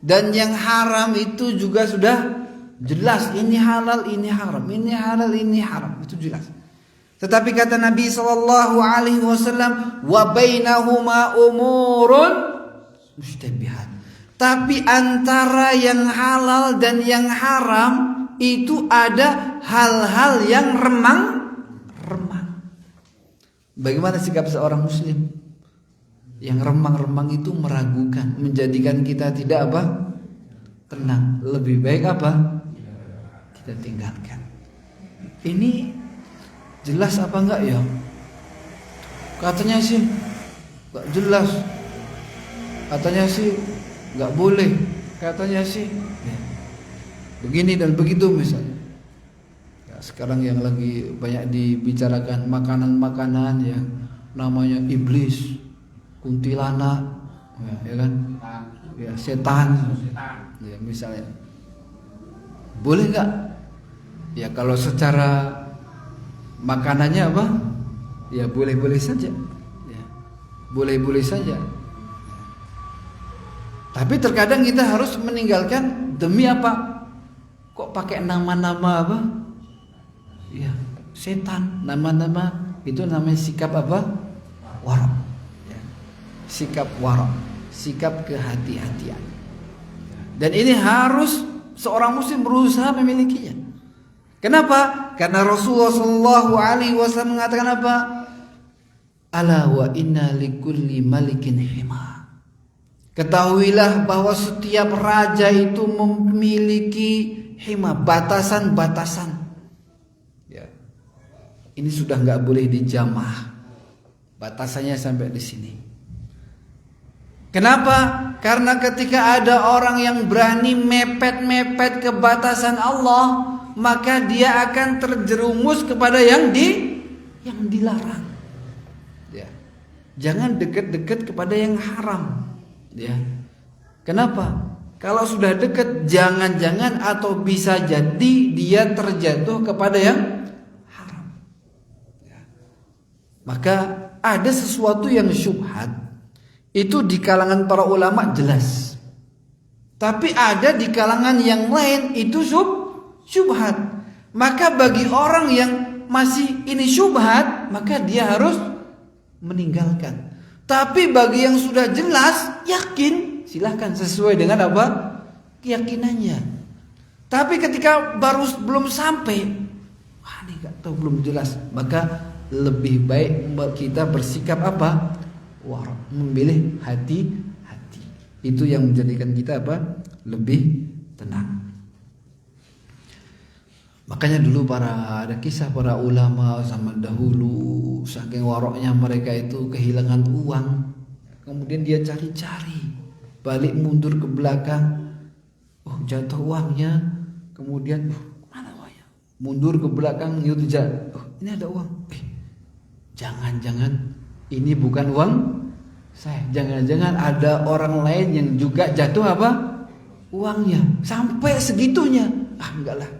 [SPEAKER 1] dan yang haram itu juga sudah jelas, ini halal, ini haram, ini halal, ini haram, itu jelas. Tetapi kata Nabi sallallahu alaihi wasallam, wa bainahuma umurun mushtabihat. Tapi antara yang halal dan yang haram itu ada hal-hal yang remang-remang. Bagaimana sikap seorang muslim? Yang remang-remang itu meragukan, menjadikan kita tidak apa? Tenang. Lebih baik apa? Kita tinggalkan. Ini jelas apa enggak ya? Katanya sih enggak jelas. Katanya sih enggak boleh. Katanya sih ya, begini dan begitu misalnya. Ya. sekarang yang lagi banyak dibicarakan makanan-makanan yang namanya iblis, kuntilanak, ya kan? Ya, setan. Ya, misalnya. Boleh nggak? Ya kalau secara makanannya apa? Ya boleh-boleh saja. Ya, boleh-boleh saja. Tapi terkadang kita harus meninggalkan demi apa? Kok pakai nama-nama apa? Ya, setan, nama-nama itu namanya sikap apa? Warok. Ya. Sikap warok, sikap kehati-hatian. Dan ini harus seorang muslim berusaha memilikinya. Kenapa? Karena Rasulullah SAW mengatakan apa? Ala wa inna likulli malikin hima. Ketahuilah bahwa setiap raja itu memiliki hima, batasan-batasan. Ya. Ini sudah nggak boleh dijamah. Batasannya sampai di sini. Kenapa? Karena ketika ada orang yang berani mepet-mepet ke batasan Allah, maka dia akan terjerumus kepada yang dilarang. Ya. Jangan dekat-dekat kepada yang haram. Ya. Kenapa? Kalau sudah dekat, jangan-jangan atau bisa jadi dia terjatuh kepada yang haram. Ya. Maka ada sesuatu yang syubhat, itu di kalangan para ulama jelas. Tapi ada di kalangan yang lain itu syubhat. Maka bagi orang yang masih ini syubhat, maka dia harus meninggalkan. Tapi bagi yang sudah jelas, yakin, silahkan sesuai dengan apa? Keyakinannya. Tapi ketika belum sampai, wah ini gak tahu, belum jelas, maka lebih baik kita bersikap apa? Memilih hati-hati. Itu yang menjadikan kita apa? Lebih tenang. Makanya dulu ada kisah para ulama zaman dahulu, saking waroknya mereka itu kehilangan uang, kemudian dia cari-cari, balik mundur ke belakang, oh jatuh uangnya, kemudian mana uangnya, mundur ke belakang, oh ini ada uang, jangan-jangan ini bukan uang saya, jangan-jangan ada orang lain yang juga jatuh apa uangnya, sampai segitunya, enggak lah.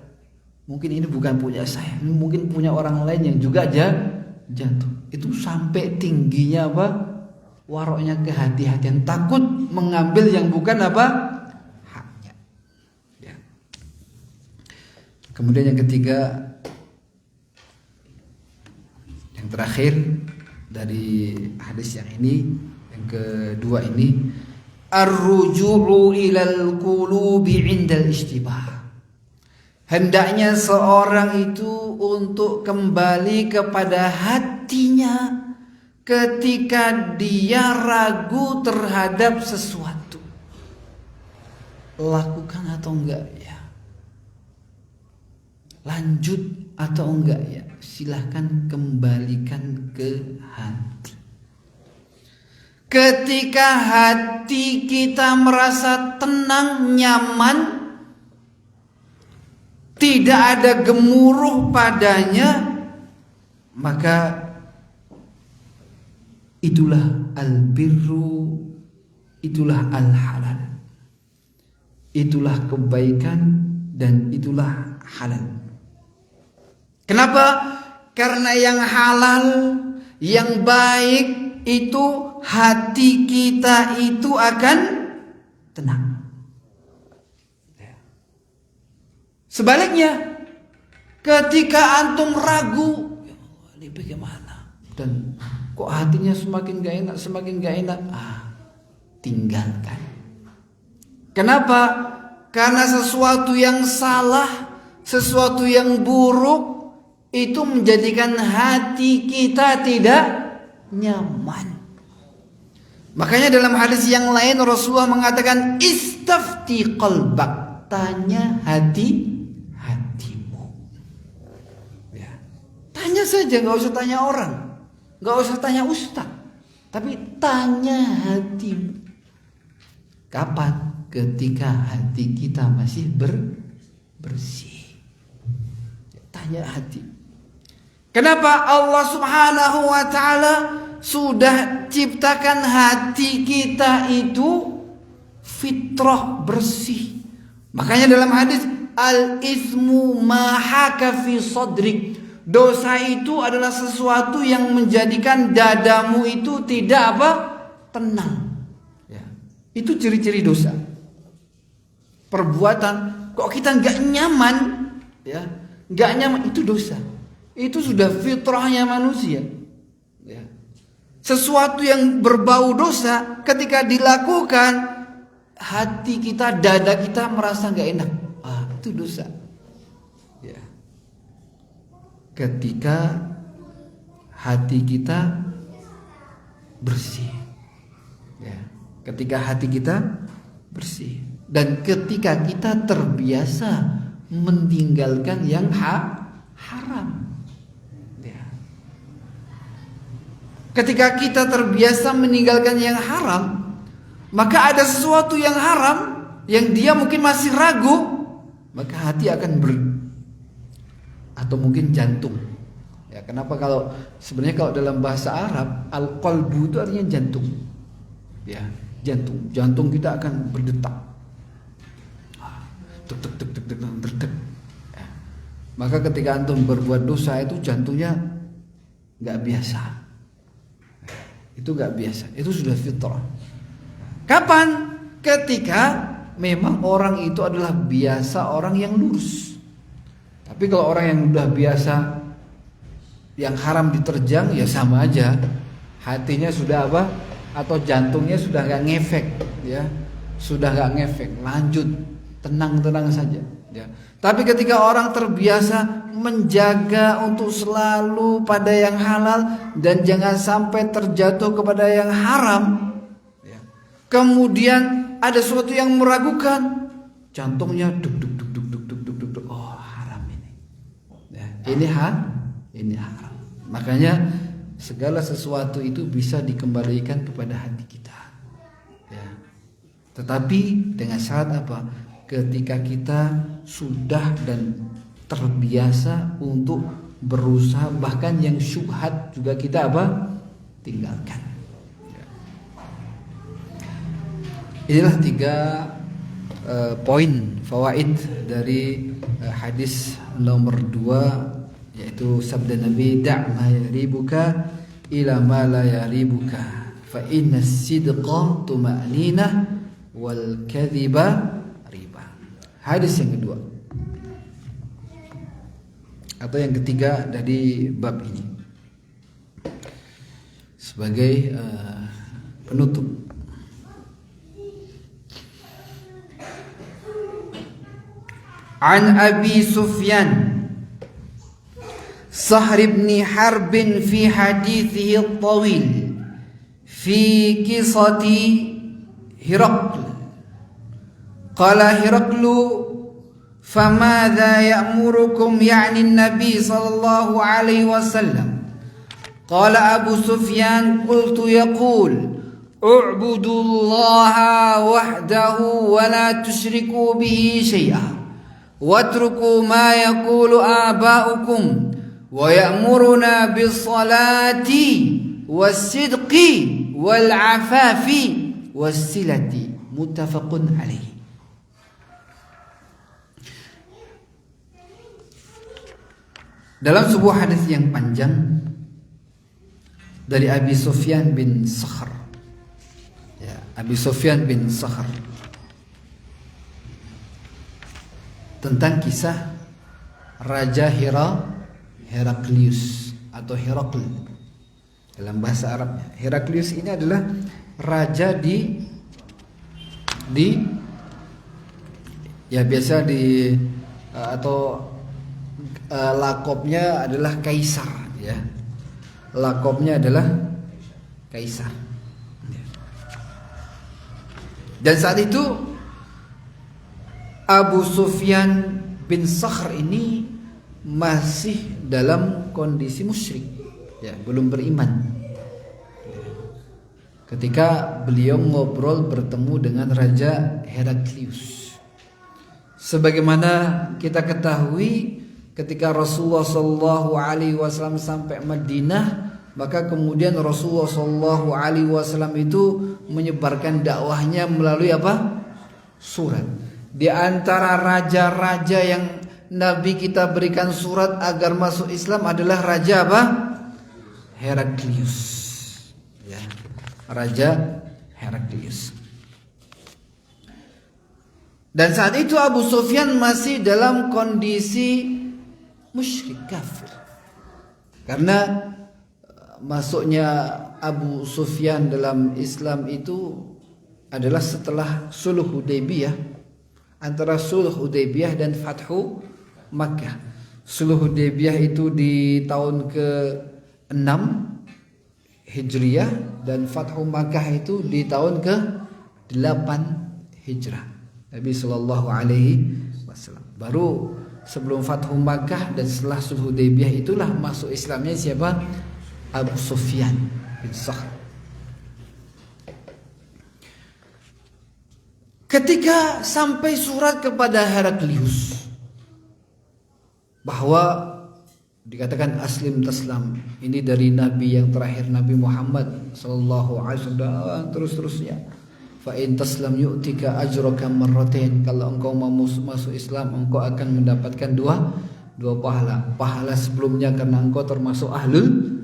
[SPEAKER 1] Mungkin ini bukan punya saya, mungkin punya orang lain yang juga jatuh. Itu sampai tingginya apa? Waroknya, kehati-hatian, takut mengambil yang bukan apa? Haknya. Ya. Kemudian yang ketiga, yang terakhir dari hadis yang ini, yang kedua ini, ar-ruju'u ilal qulubi 'indal ishtibah. Hendaknya seorang itu untuk kembali kepada hatinya ketika dia ragu terhadap sesuatu. Lakukan atau enggak ya? Lanjut atau enggak ya? Silahkan kembalikan ke hati. Ketika hati kita merasa tenang, nyaman, tidak ada gemuruh padanya, maka itulah al-birru, itulah al-halal, itulah kebaikan dan itulah halal. Kenapa? Karena yang halal, yang baik itu hati kita itu akan tenang. Sebaliknya, ketika antum ragu, ini bagaimana? Dan kok hatinya semakin gak enak, tinggalkan. Kenapa? Karena sesuatu yang salah, sesuatu yang buruk, itu menjadikan hati kita tidak nyaman. Makanya dalam hadis yang lain Rasulullah mengatakan, istafti qalbak, tanya hatimu. Tanya saja, gak usah tanya orang, gak usah tanya ustaz, tapi tanya hatimu. Kapan? Ketika hati kita masih bersih. Tanya. Hanya hati. Kenapa Allah Subhanahu wa taala sudah ciptakan hati kita itu fitrah bersih. Makanya dalam hadis al-itsmu ma haka fi sadrik. Dosa itu adalah sesuatu yang menjadikan dadamu itu tidak apa? Tenang. Ya. Itu ciri-ciri dosa. Perbuatan kok kita nggak nyaman, ya, nggak nyaman itu dosa. Itu sudah fitrahnya manusia. Ya. Sesuatu yang berbau dosa ketika dilakukan, hati kita, dada kita merasa nggak enak. Itu dosa. Ya. Ketika hati kita bersih, ya. Ketika hati kita bersih, dan ketika kita terbiasa meninggalkan yang haram. Ya. Ketika kita terbiasa meninggalkan yang haram, maka ada sesuatu yang haram yang dia mungkin masih ragu, maka hati akan atau mungkin jantung. Ya, kenapa kalau sebenarnya kalau dalam bahasa Arab al-qalbu itu artinya jantung. Ya, jantung. Jantung kita akan berdetak. Tek tek tek tek tek tek tek. Ya. Maka ketika antum berbuat dosa itu jantungnya nggak biasa. Itu nggak biasa. Itu sudah fitrah. Kapan? Ketika memang orang itu adalah biasa orang yang lurus. Tapi kalau orang yang udah biasa yang haram diterjang, ya sama aja. Hatinya sudah apa? Atau jantungnya sudah gak ngefek, ya. Sudah gak ngefek, lanjut tenang-tenang saja, ya. Tapi ketika orang terbiasa menjaga untuk selalu pada yang halal dan jangan sampai terjatuh kepada yang haram, ya. Kemudian ada sesuatu yang meragukan, jantungnya duk duk duk duk duk duk duk duk duk. Oh, haram ini. Ya, ini haram. Makanya segala sesuatu itu bisa dikembalikan kepada hati kita. Ya. Tetapi dengan syarat apa? Ketika kita sudah dan terbiasa untuk berusaha, bahkan yang syubhat juga kita apa? Tinggalkan. Inilah 3 poin fawaid dari hadis nomor 2, yaitu sabda Nabi, da' ma yaribuka ila ma la yaribuka fa inna sidqa tuma'ninah wal kadhiba riba. Hadis yang kedua atau yang ketiga dari bab ini sebagai penutup. An Abi Sufyan Sahr ibn Harb fi hadithihi at-tawil fi qissati Hiraql qala Hiraqlu famadha ya'murukum ya'ni an-nabi sallallahu alaihi wasallam qala Abu Sufyan qultu yaqul u'budu allaha wahdahu wa la tusyriku bihi syai'an watruku ma yaqulu aba'ukum wa ya'muruna bis salati was sidqi wal afafi was silati muttafaqun alaih. Dalam sebuah hadis yang panjang dari Abi Sufyan bin Sakhr, ya, Abi Sufyan bin Sakhr, tentang kisah Raja Heraklius atau Herakl dalam bahasa Arabnya. Heraklius ini adalah raja di ya biasa di atau lakopnya adalah kaisar, ya. Lakopnya adalah kaisar. Dan saat itu Abu Sufyan bin Sakhr ini masih dalam kondisi musyrik, ya, belum beriman. Ketika beliau ngobrol bertemu dengan Raja Heraklius. Sebagaimana kita ketahui, ketika Rasulullah Shallallahu Alaihi Wasallam sampai Madinah, maka kemudian Rasulullah Shallallahu Alaihi Wasallam itu menyebarkan dakwahnya melalui apa? Surat. Di antara raja-raja yang Nabi kita berikan surat agar masuk Islam adalah raja apa? Heraklius. Ya, Raja Heraklius. Dan saat itu Abu Sufyan masih dalam kondisi musyrik kafir. Karena masuknya Abu Sufyan dalam Islam itu adalah setelah Sulh Hudaybiyah, antara Sulh Hudaybiyah dan Fathu Makkah. Sulh Hudaybiyah itu di tahun ke-6 Hijriyah dan Fathu Makkah itu di tahun ke-8 Hijrah. Nabi Sallallahu Alaihi Wasallam baru sebelum Fathu Makkah dan setelah Sulh Hudaybiyah itulah masuk Islamnya siapa? Abu Sufyan bin Sakhr. Ketika sampai surat kepada Heraklius bahwa dikatakan aslim taslam, ini dari Nabi yang terakhir, Nabi Muhammad Sallallahu Alaihi Wasallam, terus-terusnya. Fa in taslam yu'tika ajraka marratain, kalau engkau mau masuk Islam engkau akan mendapatkan dua pahala sebelumnya karena engkau termasuk ahlul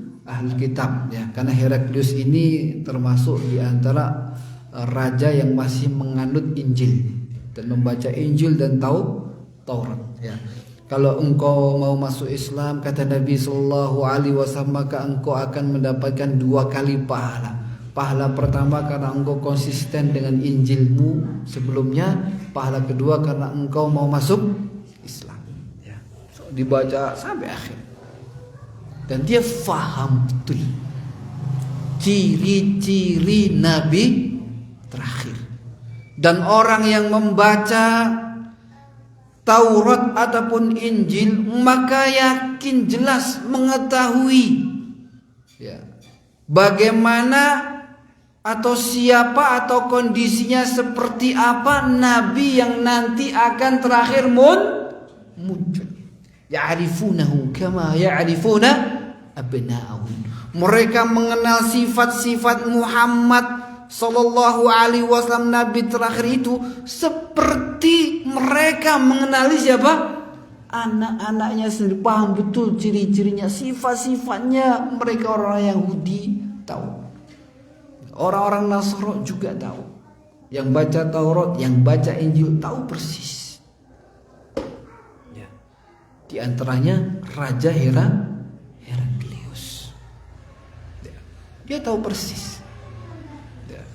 [SPEAKER 1] kitab ya, karena Heraklius ini termasuk di antara raja yang masih menganut Injil dan membaca Injil dan tahu Taurat ya. Kalau engkau mau masuk Islam, kata Nabi Sallallahu Alaihi Wasallam, maka engkau akan mendapatkan 2 kali pahala. Pahala pertama karena engkau konsisten dengan Injilmu sebelumnya. Pahala kedua karena engkau mau masuk Islam. Ya. So, dibaca sampai akhir. Dan dia faham betul ciri-ciri Nabi terakhir. Dan orang yang membaca Taurat ataupun Injil maka yakin jelas mengetahui ya, bagaimana atau siapa atau kondisinya seperti apa Nabi yang nanti akan terakhir muncul. Ya'rifunahu kama ya'rifuna abna'ahum. Mereka mengenal sifat-sifat Muhammad Sallallahu Alaihi Wasallam, Nabi terakhir itu, seperti mereka mengenali siapa? Anak-anaknya sendiri. Paham betul ciri-cirinya, sifat-sifatnya. Mereka orang Yahudi tahu, orang-orang Nasrani juga tahu. Yang baca Taurat, yang baca Injil tahu persis ya. Di antaranya Raja Heraklius ya. Dia tahu persis ya.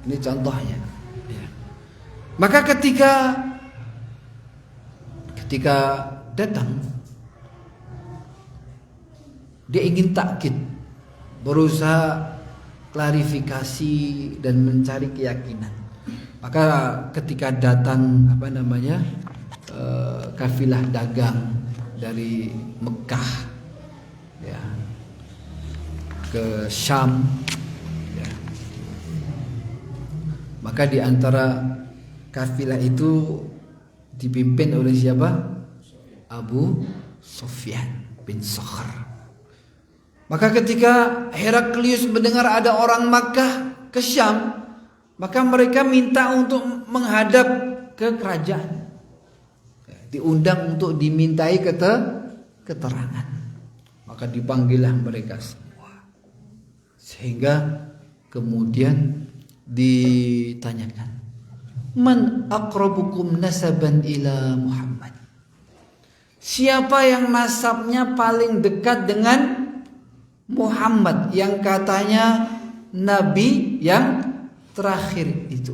[SPEAKER 1] Ini contohnya ya. Maka ketika datang, dia ingin takkid, berusaha klarifikasi dan mencari keyakinan. Maka ketika datang kafilah dagang dari Mekah ya ke Syam ya, maka di antara kafilah itu dipimpin oleh siapa? Abu Sufyan bin Sakhr. Maka ketika Heraklius mendengar ada orang Makkah ke Syam, maka mereka minta untuk menghadap ke kerajaan. Diundang untuk dimintai keterangan. Maka dipanggillah mereka semua. Sehingga kemudian ditanyakan, man aqrabukum nasaban ila Muhammad? Siapa yang nasabnya paling dekat dengan Muhammad yang katanya Nabi yang terakhir itu?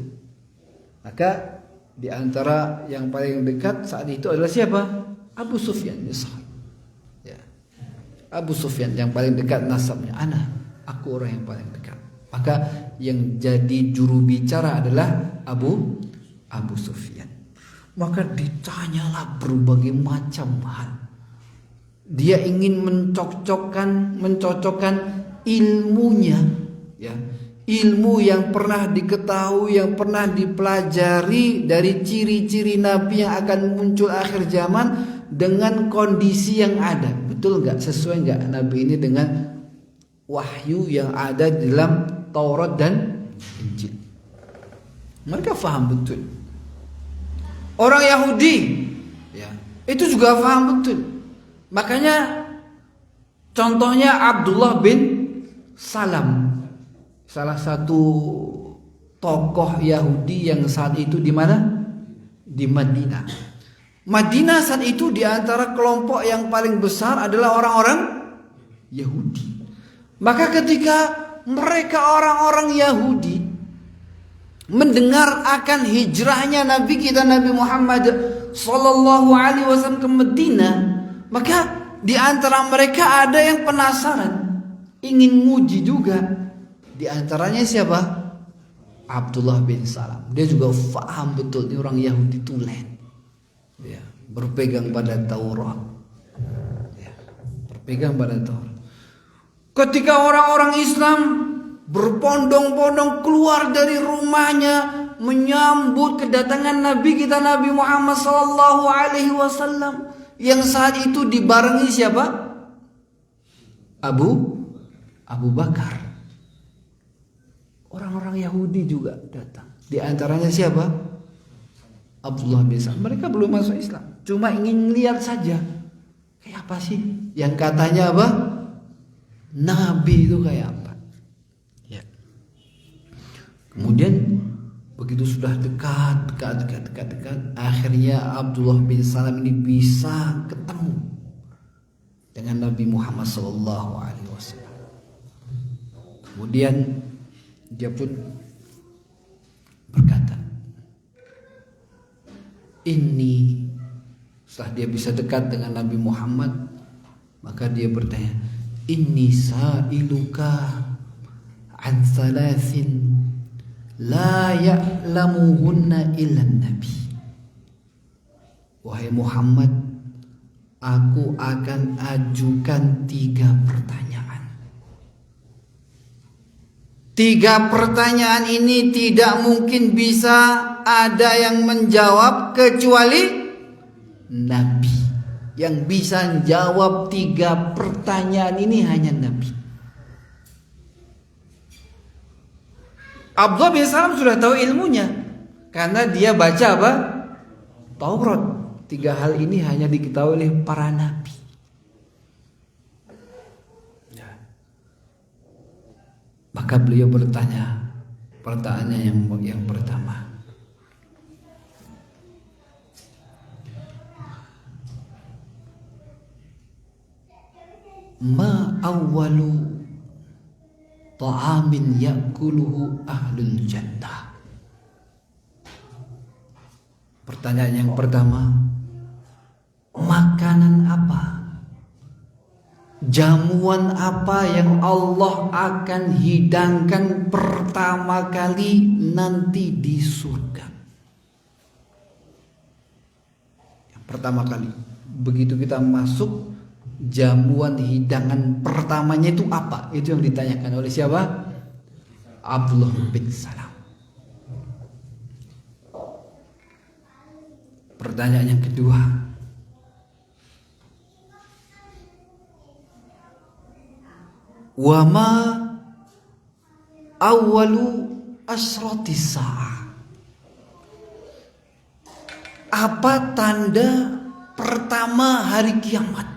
[SPEAKER 1] Maka di antara yang paling dekat saat itu adalah siapa? Abu Sufyan. Ya. Abu Sufyan yang paling dekat nasabnya. Aku orang yang paling dekat. Maka yang jadi juru bicara adalah Abu Sufyan. Maka ditanyalah berbagai macam hal. Dia ingin mencocokkan ilmunya ya. Ilmu yang pernah diketahui, yang pernah dipelajari dari ciri-ciri Nabi yang akan muncul akhir zaman dengan kondisi yang ada. Betul nggak? Sesuai nggak Nabi ini dengan wahyu yang ada di dalam Taurat dan Injil? Mereka faham betul. Orang Yahudi ya, itu juga faham betul. Makanya contohnya Abdullah bin Salam, salah satu tokoh Yahudi yang saat itu di mana? Di Madinah. Madinah saat itu di antara kelompok yang paling besar adalah orang-orang Yahudi. Maka ketika mereka orang-orang Yahudi mendengar akan hijrahnya Nabi kita Nabi Muhammad sallallahu alaihi wasallam ke Madinah, maka di antara mereka ada yang penasaran, ingin nguji juga. Di antaranya siapa? Abdullah bin Salam. Dia juga faham betul ini orang Yahudi tulen. Ya, berpegang pada Taurat. Ya, berpegang pada Taurat. Ketika orang-orang Islam berbondong-bondong keluar dari rumahnya menyambut kedatangan Nabi kita Nabi Muhammad sallallahu alaihi wasallam yang saat itu dibarengi siapa? Abu Bakar. Orang-orang Yahudi juga datang. Di antaranya siapa? Abdullah bin Salam. Mereka belum masuk Islam, cuma ingin lihat saja kayak apa sih yang katanya apa? Nabi itu kayak apa? Ya. Kemudian begitu sudah dekat, akhirnya Abdullah bin Salam ini bisa ketemu dengan Nabi Muhammad sallallahu alaihi wasallam. Kemudian dia pun berkata, ini setelah dia bisa dekat dengan Nabi Muhammad, maka dia bertanya, inni sa'iluka an thalathin la ya'lamuhunna illa nabi. Wahai Muhammad, aku akan ajukan 3 pertanyaan. 3 pertanyaan ini tidak mungkin bisa ada yang menjawab kecuali Nabi. Yang bisa jawab 3 pertanyaan ini hanya Nabi. Abdullah bin Salam sudah tahu ilmunya karena dia baca apa? Taurat. 3 hal ini hanya diketahui oleh para nabi. Maka beliau bertanya pertanyaan yang pertama. Ma awwalu ta'amin ya'kuluhu ahlul jannah. Pertanyaan yang pertama, makanan apa? Jamuan apa yang Allah akan hidangkan pertama kali nanti di surga? Yang pertama kali, begitu kita masuk, jamuan hidangan pertamanya itu apa? Itu yang ditanyakan oleh siapa? Abdullah bin Salam. Pertanyaan yang kedua, wa ma awwalu asratis sa'ah. Apa tanda pertama hari kiamat?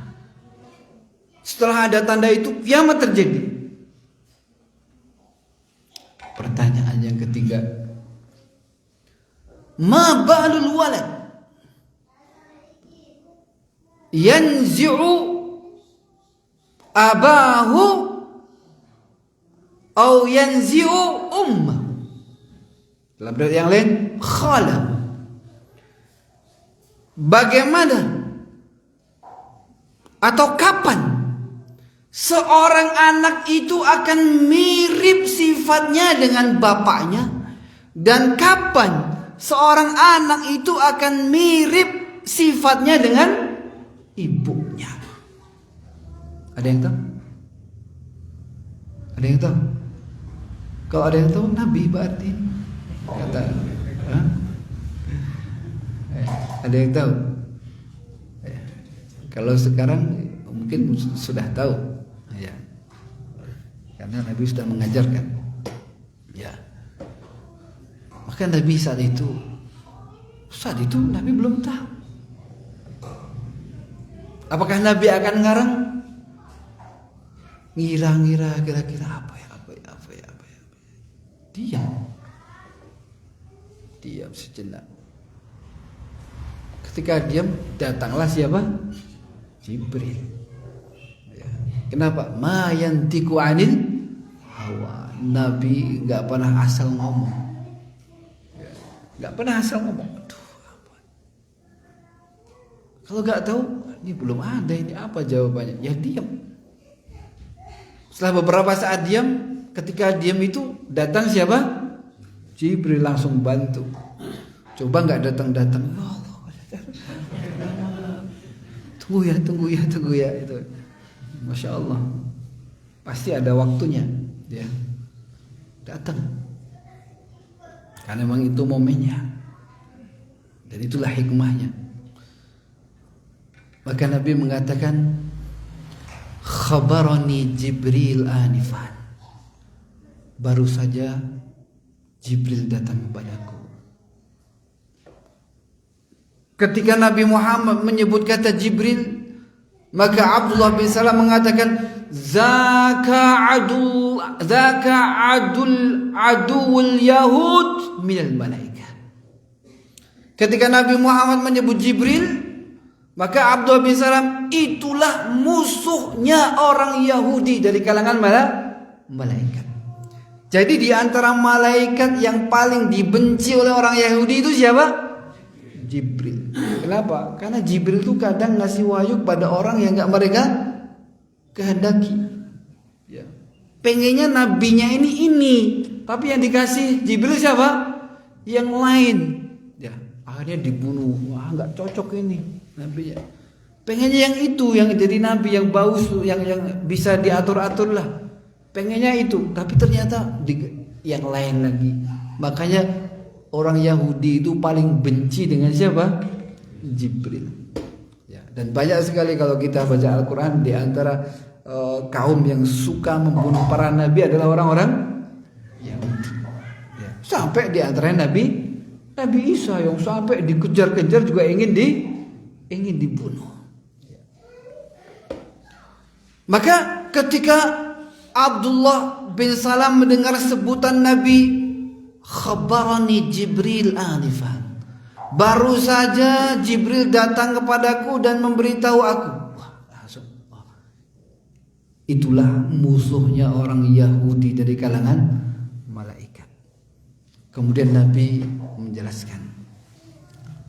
[SPEAKER 1] Setelah ada tanda itu kiamat terjadi. Pertanyaan yang ketiga, ma ba'lul walad yanzi'u abahu au yanzi'u ummah. Dalam riwayat yang lain, khala. Bagaimana atau kapan seorang anak itu akan mirip sifatnya dengan bapaknya, dan kapan seorang anak itu akan mirip sifatnya dengan ibunya? Ada yang tahu? Ada yang tahu? Kalau ada yang tahu, Nabi berarti kata, ada yang tahu? Kalau sekarang mungkin sudah tahu, ya, karena Nabi sudah mengajarkan, ya. Maka Nabi saat itu Nabi belum tahu. Apakah Nabi akan ngarang? Ngira-ngira kira-kira apa ya. Diam sejenak. Ketika diam, datanglah siapa? Jibril. Ya. Kenapa? Ma yantiqu anil hawa. Nabi nggak pernah asal ngomong. Nggak pernah asal ngomong. Aduh, apa? Kalau nggak tahu, ini belum ada, ini apa jawabannya? Ya diam. Setelah beberapa saat diam, ketika diam itu datang siapa? Jibril langsung bantu. Coba nggak datang-datang. Ya Allah. Tunggu ya itu. Masya Allah. Pasti ada waktunya, ya. Datang. Karena memang itu momennya. Dan itulah hikmahnya. Maka Nabi mengatakan, khabarani Jibril anifan. Baru saja Jibril datang kepadaku. Ketika Nabi Muhammad menyebut kata Jibril, maka Abdullah bin Salam mengatakan, Zaka adul Yahud minal malaikat. Ketika Nabi Muhammad menyebut Jibril, maka Abdullah bin Salam, itulah musuhnya orang Yahudi dari kalangan malaikat. Jadi di antara malaikat yang paling dibenci oleh orang Yahudi itu siapa? Jibril. Kenapa? Karena Jibril itu kadang ngasih wahyu pada orang yang gak mereka kehendaki. Ya. Pengennya nabinya ini, tapi yang dikasih Jibril siapa? Yang lain. Ya. Akhirnya dibunuh. Wah, gak cocok ini nabinya. Pengennya yang itu, yang jadi nabi, yang baus, yang bisa diatur-atur lah. Pengennya itu, tapi ternyata yang lain lagi. Makanya orang Yahudi itu paling benci dengan siapa? Jibril. Ya, dan banyak sekali kalau kita baca Al-Quran, di antara kaum yang suka membunuh para nabi adalah orang-orang Yahudi. Ya. Sampai di antaranya Nabi Isa yang sampai dikejar-kejar juga ingin dibunuh. Ya. Maka ketika Abdullah bin Salam mendengar sebutan Nabi, khabarani Jibril anifan. Baru saja Jibril datang kepadaku dan memberitahu aku. Itulah musuhnya orang Yahudi dari kalangan malaikat. Kemudian Nabi menjelaskan.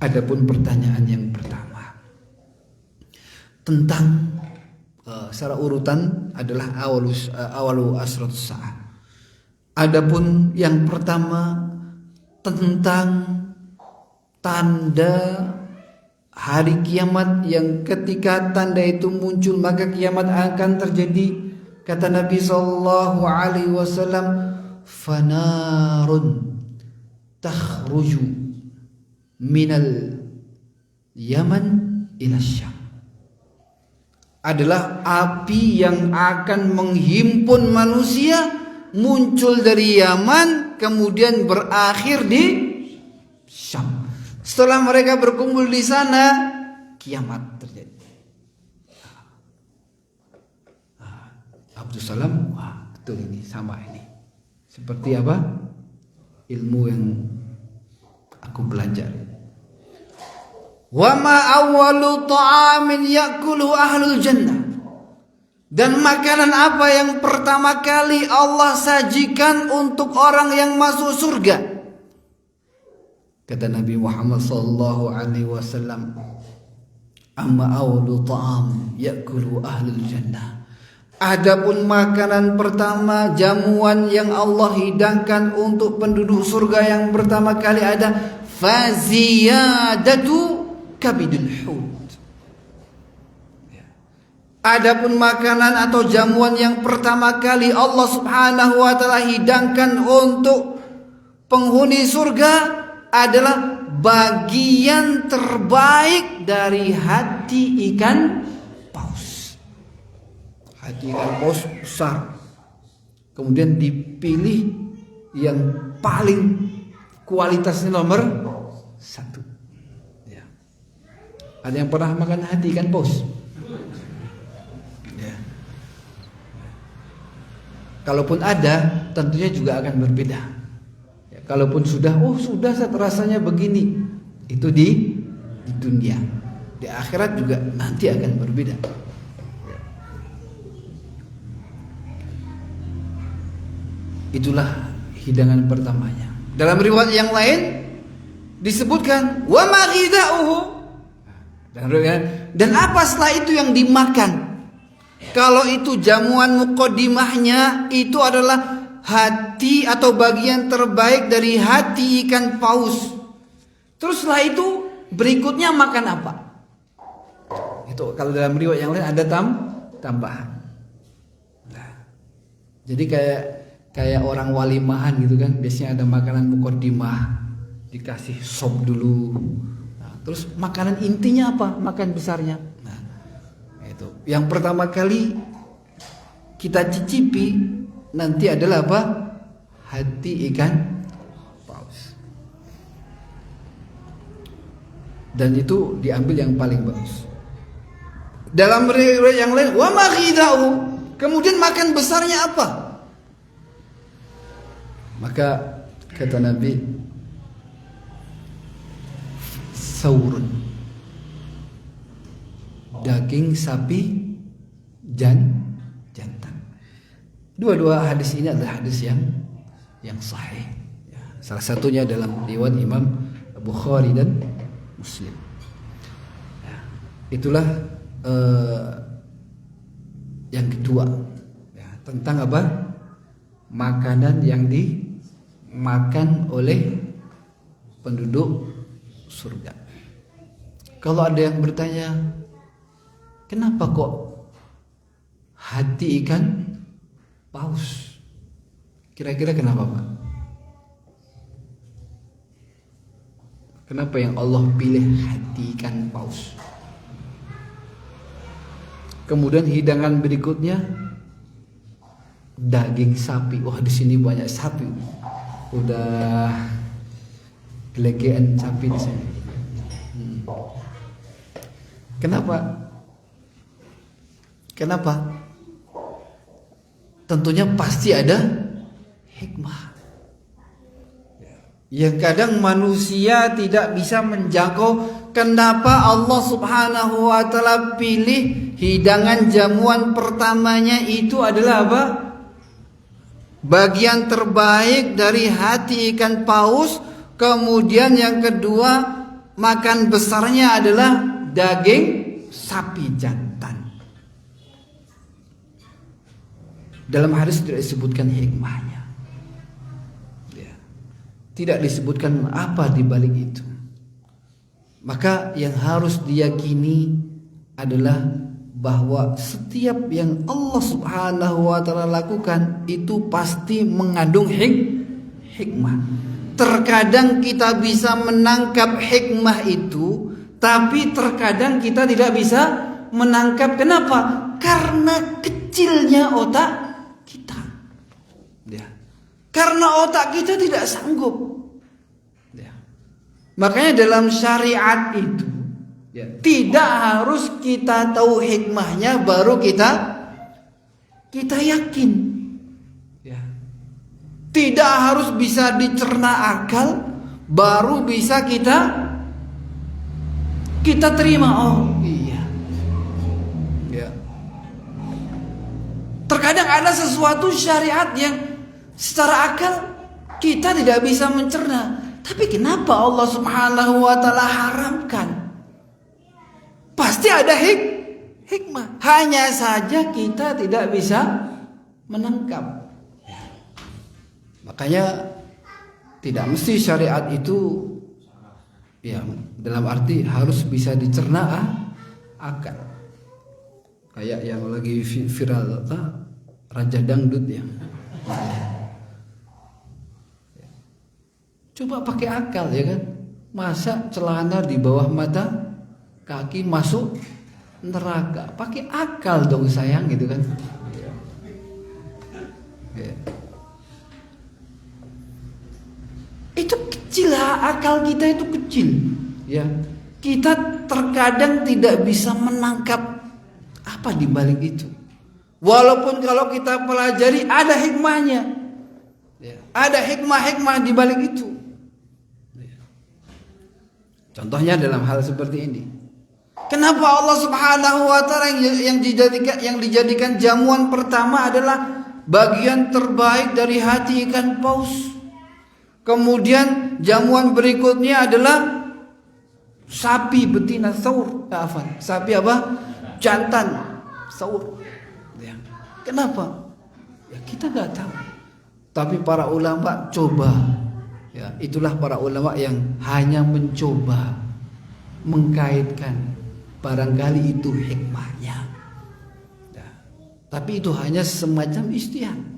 [SPEAKER 1] Adapun pertanyaan yang pertama tentang secara urutan adalah awalu asratus sa'ah. Adapun yang pertama tentang tanda hari kiamat, yang ketika tanda itu muncul maka kiamat akan terjadi. Kata Nabi sallallahu alaihi wasallam, fanarun takhruju minal Yaman ila Syam. Adalah api yang akan menghimpun manusia, muncul dari Yaman kemudian berakhir di Syam. Setelah mereka berkumpul di sana, kiamat terjadi. Abdul Salam, wah betul ini, sama ini. Seperti apa? Ilmu yang aku pelajari. Wa ma awwalu ta'amin ya'kuluhu ahlul jannah. Dan makanan apa yang pertama kali Allah sajikan untuk orang yang masuk surga? Kata Nabi Muhammad sallallahu alaihi wasallam, amma awwalu ta'am ya'kuluhu ahlul jannah. Adapun makanan pertama, jamuan yang Allah hidangkan untuk penduduk surga yang pertama kali ada faziyadatu kabidul hud. Adapun makanan atau jamuan yang pertama kali Allah Subhanahu wa taala hidangkan untuk penghuni surga adalah bagian terbaik dari hati ikan hati ikan paus besar. Kemudian dipilih yang paling kualitasnya nomor 1. Ya. Ada yang pernah makan hati ikan paus? Ya. Kalaupun ada, tentunya juga akan berbeda. Ya, kalaupun sudah rasanya begini, itu di dunia. Di akhirat juga nanti akan berbeda. Itulah hidangan pertamanya. Dalam riwayat yang lain disebutkan wa ma ghidauhu. Dan apa setelah itu yang dimakan? Kalau itu jamuan muqaddimahnya, itu adalah hati atau bagian terbaik dari hati ikan paus. Terus setelah itu berikutnya makan apa? Itu kalau dalam riwayat yang lain ada tambahan. Nah, jadi kayak orang walimahan gitu kan, biasanya ada makanan muqaddimah, dikasih sop dulu. Nah, terus makanan intinya apa? Makan besarnya. Nah, itu. Yang pertama kali kita cicipi nanti adalah apa? Hati ikan paus. Dan itu diambil yang paling bagus. Dalam riwayat yang lain, wa ma ghidauhu. Kemudian makan besarnya apa? Maka kata Nabi, saurun, daging sapi jantan. Dua-dua hadis ini adalah hadis yang sahih. Ya, salah satunya dalam riwayat Imam Bukhari dan Muslim. Ya, itulah yang kedua. Ya, tentang apa? Makanan yang dimakan oleh penduduk surga. Kalau ada yang bertanya, kenapa kok hati ikan paus? Kira-kira kenapa, Pak? Kenapa yang Allah pilih hati ikan paus? Kemudian hidangan berikutnya daging sapi. Wah, di sini banyak sapi. Udah gelegean sapi di sini. Kenapa? Tentunya pasti ada hikmah. Yang kadang manusia tidak bisa menjangkau. Kenapa Allah Subhanahu wa taala pilih hidangan jamuan pertamanya itu adalah apa? Bagian terbaik dari hati ikan paus. Kemudian yang kedua, makan besarnya adalah daging sapi jantan. Dalam hadis tidak disebutkan hikmahnya. Ya. Tidak disebutkan apa di balik itu. Maka yang harus diyakini adalah bahwa setiap yang Allah Subhanahu wa taala lakukan itu pasti mengandung hikmah. Terkadang kita bisa menangkap hikmah itu, tapi terkadang kita tidak bisa menangkap. Kenapa? Karena kecilnya otak kita. Ya. Karena otak kita tidak sanggup. Makanya dalam syariat itu tidak harus kita tahu hikmahnya baru kita yakin. Tidak harus bisa dicerna akal baru bisa kita terima. Oh iya. Terkadang ada sesuatu syariat yang secara akal kita tidak bisa mencerna. Tapi kenapa Allah Subhanahu wa taala haramkan? Pasti ada hikmah. Hanya saja kita tidak bisa menangkap. Makanya tidak mesti syariat itu dalam arti harus bisa dicerna akal. Kayak yang lagi viral Raja Dangdut ya. Coba pakai akal ya kan. Masa celana di bawah mata kaki masuk neraka. Pakai akal dong sayang gitu kan. Ya. Itu kecil, akal kita itu kecil. Ya, kita terkadang tidak bisa menangkap apa di balik itu. Walaupun kalau kita pelajari ada hikmahnya, ya, ada hikmah-hikmah di balik itu. Ya. Contohnya dalam hal seperti ini. Kenapa Allah Subhanahu wa taala yang dijadikan jamuan pertama adalah bagian terbaik dari hati ikan paus. Kemudian jamuan berikutnya adalah sapi betina saur. Sapi apa? Jantan saur. Ya. Kenapa? Ya kita nggak tahu. Tapi para ulama coba. Ya, itulah para ulama yang hanya mencoba mengkaitkan. Barangkali itu hikmahnya. Ya. Tapi itu hanya semacam ijtihad.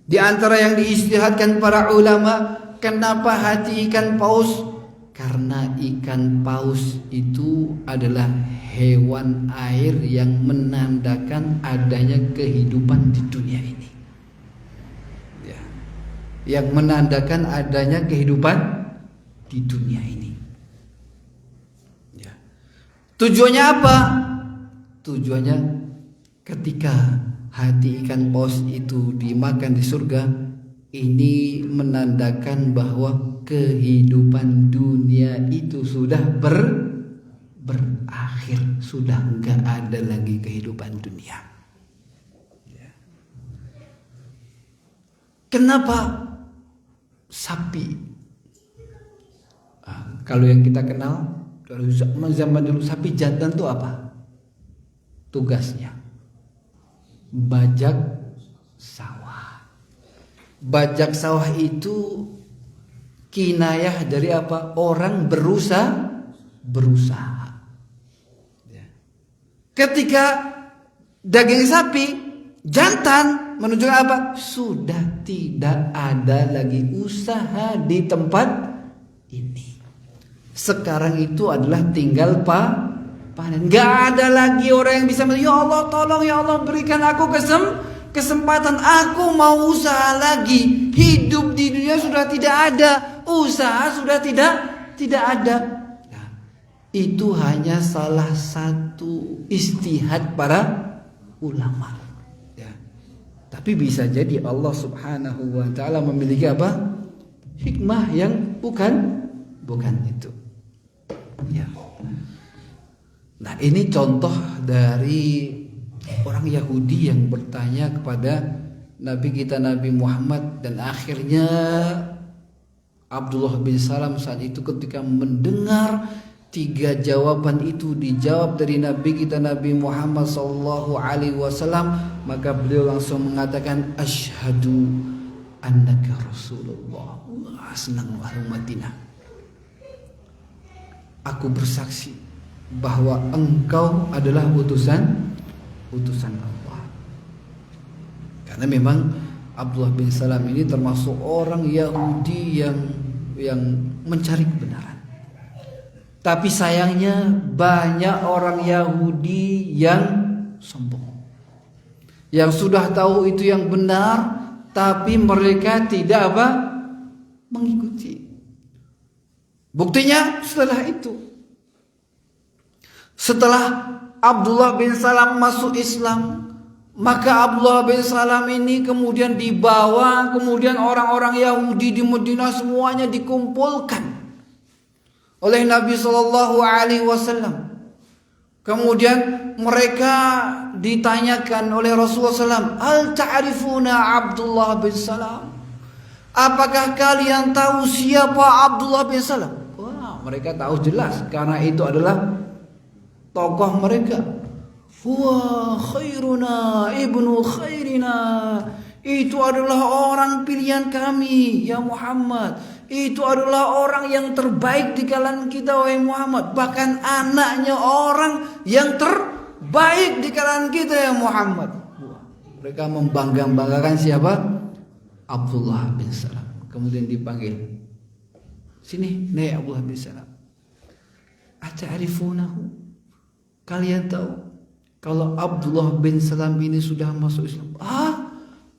[SPEAKER 1] Di antara yang diistihadkan para ulama, kenapa hati ikan paus? Karena ikan paus itu adalah hewan air yang menandakan adanya kehidupan di dunia ini. Ya. Yang menandakan adanya kehidupan di dunia ini. Ya. Tujuannya apa? Tujuannya ketika hati ikan paus itu dimakan di surga, ini menandakan bahwa kehidupan dunia itu sudah berakhir, sudah enggak ada lagi kehidupan dunia. Ya. Kenapa sapi? Kalau yang kita kenal dari zaman dulu, sapi jantan itu apa? Tugasnya bajak sawah. Bajak sawah itu kinayah dari apa? Orang berusaha. Ya. Ketika daging sapi jantan menunjukkan apa? Sudah tidak ada lagi usaha di tempat ini. Sekarang itu adalah tinggal panen. Gak ada lagi orang yang bisa ya Allah tolong, ya Allah berikan aku kesempatan, aku mau usaha lagi. Hidup di dunia sudah tidak ada, usaha sudah tidak ada. Nah, itu hanya salah satu ijtihad para ulama. Ya. Tapi bisa jadi Allah Subhanahu wa taala memiliki apa? Hikmah yang bukan itu. Ya. Nah, ini contoh dari orang Yahudi yang bertanya kepada Nabi kita Nabi Muhammad, dan akhirnya Abdullah bin Salam saat itu ketika mendengar 3 jawaban itu dijawab dari Nabi kita Nabi Muhammad sallallahu alaihi wasallam, maka beliau langsung mengatakan asyhadu annaka Rasulullah. Wah, senang Madinah. Aku bersaksi bahwa engkau adalah utusan Allah. Karena memang Abdullah bin Salam ini termasuk orang Yahudi yang mencari kebenaran. Tapi sayangnya banyak orang Yahudi yang sombong, yang sudah tahu itu yang benar, tapi mereka tidak mengikuti. Buktinya setelah Abdullah bin Salam masuk Islam, maka Abdullah bin Salam ini kemudian dibawa, kemudian orang-orang Yahudi di Madinah semuanya dikumpulkan oleh Nabi sallallahu alaihi wasallam. Kemudian mereka ditanyakan oleh Rasulullah SAW, "Hal ta'rifuna Abdullah bin Salam?" Apakah kalian tahu siapa Abdullah bin Salam? Wah, mereka tahu jelas karena itu adalah tokoh mereka. Huwa khairuna ibnu khairina. Itu adalah orang pilihan kami ya Muhammad. Itu adalah orang yang terbaik di kalangan kita wahai Muhammad. Bahkan anaknya orang yang terbaik di kalangan kita ya Muhammad. Mereka membangga-banggakan siapa? Abdullah bin Salam. Kemudian dipanggil, sini nih Abdullah bin Salam. Ata'rifunahu? Kalian tahu kalau Abdullah bin Salam ini sudah masuk Islam?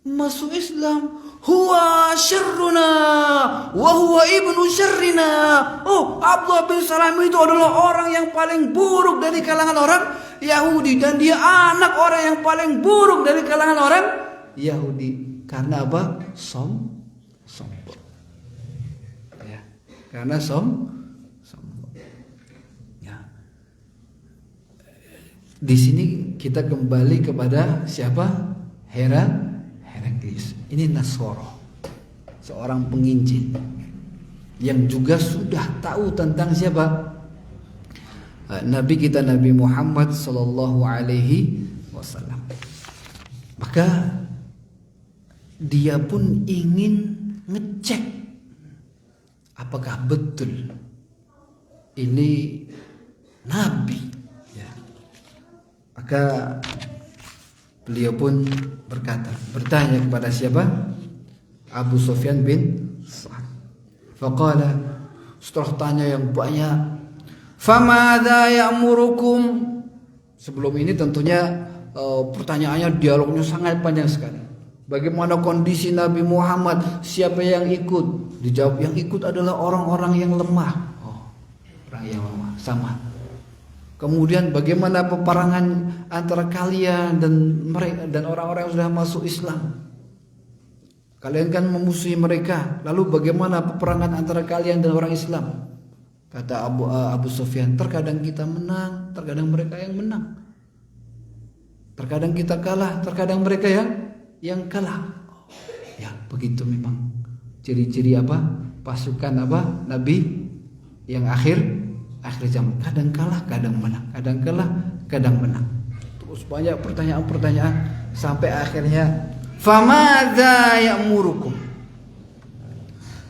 [SPEAKER 1] Masuk Islam. Huwa syarruna wa huwa ibnu syarrina. Oh, Abdullah bin Salam itu adalah orang yang paling buruk dari kalangan orang Yahudi, dan dia anak orang yang paling buruk dari kalangan orang Yahudi. Karena apa? Sombong. Ya, karena sombong. Ya. Di sini kita kembali kepada siapa? Heraklius. Ini Nasoro, seorang penginjil yang juga sudah tahu tentang siapa? Nabi kita Nabi Muhammad sallallahu alaihi wasallam. Maka dia pun ingin ngecek apakah betul ini nabi. Ya. Maka beliau pun bertanya kepada siapa? Abu Sufyan bin Sa'ad. Faqala, setelah tanya yang banyak, famadza ya'murukum. Sebelum ini tentunya pertanyaannya, dialognya sangat panjang sekali. Bagaimana kondisi Nabi Muhammad? Siapa yang ikut? Dijawab, yang ikut adalah orang-orang yang lemah. Orang yang lemah, sama. Kemudian bagaimana peperangan antara kalian dan mereka dan orang-orang yang sudah masuk Islam? Kalian kan memusuhi mereka. Lalu bagaimana peperangan antara kalian dan orang Islam? Kata Abu Sufyan, terkadang kita menang, terkadang mereka yang menang. Terkadang kita kalah, terkadang mereka yang kalah. Ya, begitu memang ciri-ciri apa? Pasukan apa? Nabi yang akhir zaman. Kadang kalah, kadang menang. Kadang kalah, kadang menang. Terus banyak pertanyaan-pertanyaan sampai akhirnya, famadza ya'murukum?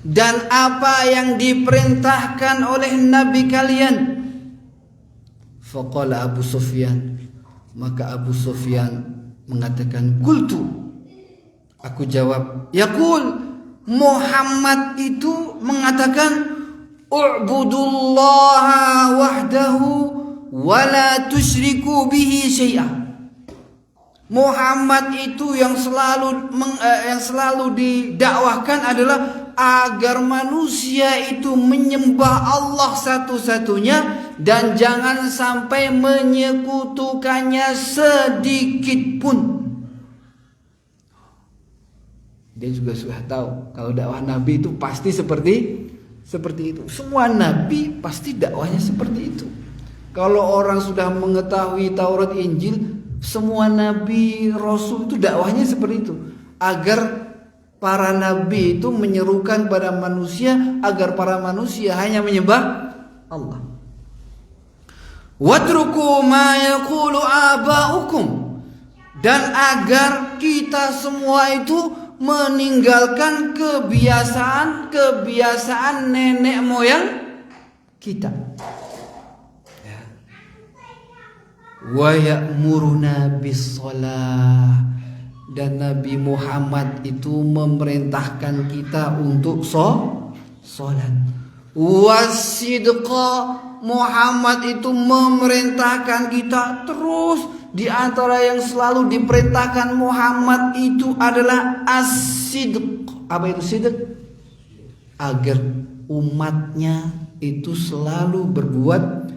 [SPEAKER 1] Dan apa yang diperintahkan oleh Nabi kalian? Faqala Abu Sufyan. Maka Abu Sufyan mengatakan, qultu. Aku jawab, yaqul, Muhammad itu mengatakan, u'budullaha wahdahu wa la tusyriku bihi syai'ah. Muhammad itu yang selalu didakwahkan adalah agar manusia itu menyembah Allah satu-satunya dan jangan sampai menyekutukannya sedikit pun. Dia juga sudah tahu kalau dakwah Nabi itu pasti seperti itu. Semua Nabi pasti dakwahnya seperti itu. Kalau orang sudah mengetahui Taurat Injil, semua Nabi Rasul itu dakwahnya seperti itu. Agar para Nabi itu menyerukan pada manusia agar para manusia hanya menyembah Allah. Watruku ma yaqulu aba'ukum. Dan agar kita semua itu meninggalkan kebiasaan nenek moyang kita. Wa ya'muruna bis-shalah. Dan Nabi Muhammad itu memerintahkan kita untuk sholat. Wasidqa. Muhammad itu memerintahkan kita terus. Di antara yang selalu diperintahkan Muhammad itu adalah as-sidq. Apa itu sidq? Agar umatnya itu selalu berbuat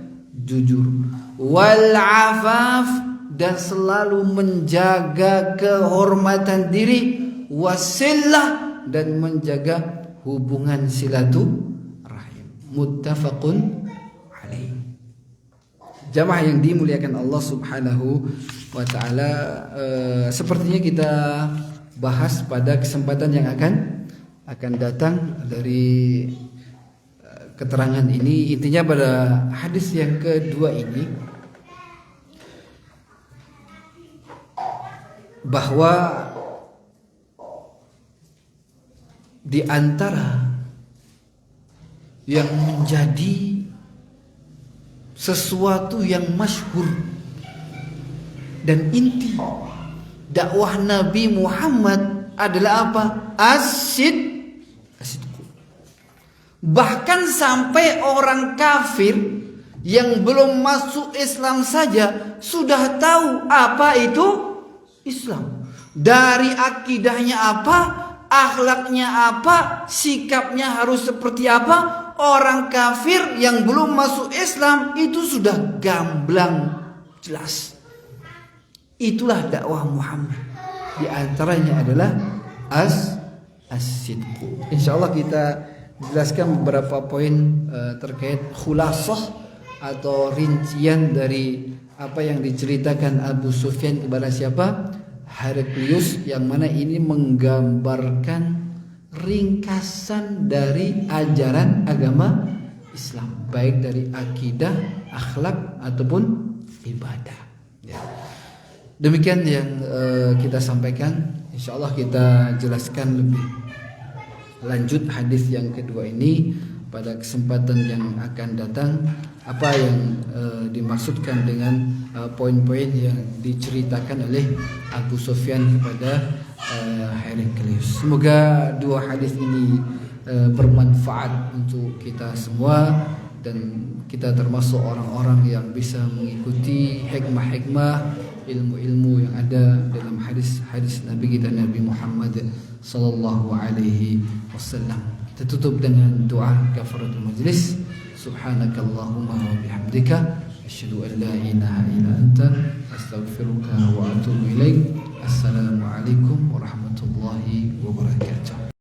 [SPEAKER 1] jujur. Wal afaf, dan selalu menjaga kehormatan diri. Wasillah, dan menjaga hubungan silaturahim. Muttafaqun alaih. Jamaah yang dimuliakan Allah Subhanahu wa taala, sepertinya kita bahas pada kesempatan yang akan datang dari keterangan ini. Intinya pada hadis yang kedua ini, bahwa di antara yang menjadi sesuatu yang masyhur dan inti dakwah Nabi Muhammad adalah apa? As-sidq. Bahkan sampai orang kafir yang belum masuk Islam saja sudah tahu apa itu Islam. Dari akidahnya apa, akhlaknya apa, sikapnya harus seperti apa. Orang kafir yang belum masuk Islam itu sudah gamblang jelas. Itulah dakwah Muhammad. Di antaranya adalah as-sidqu. Insyaallah kita jelaskan beberapa poin terkait khulasah atau rincian dari apa yang diceritakan Abu Sufyan kepada siapa? Heraklius, yang mana ini menggambarkan ringkasan dari ajaran agama Islam, baik dari akidah, akhlak ataupun ibadah. Ya. Demikian yang kita sampaikan. Insyaallah kita jelaskan lebih lanjut hadis yang kedua ini pada kesempatan yang akan datang. Apa yang dimaksudkan dengan poin-poin yang diceritakan oleh Abu Sufyan kepada Heraklius. Semoga dua hadis ini bermanfaat untuk kita semua, dan kita termasuk orang-orang yang bisa mengikuti hikmah-hikmah, ilmu-ilmu yang ada dalam hadis-hadis Nabi kita, Nabi Muhammad sallallahu alaihi wasallam. Kita tutup dengan doa kafaratul majlis. Subhanakallahumma wa bihamdika asyhadu an la ilaha illa anta astaghfiruka wa atubu ilaik. Assalamualaikum warahmatullahi wabarakatuh.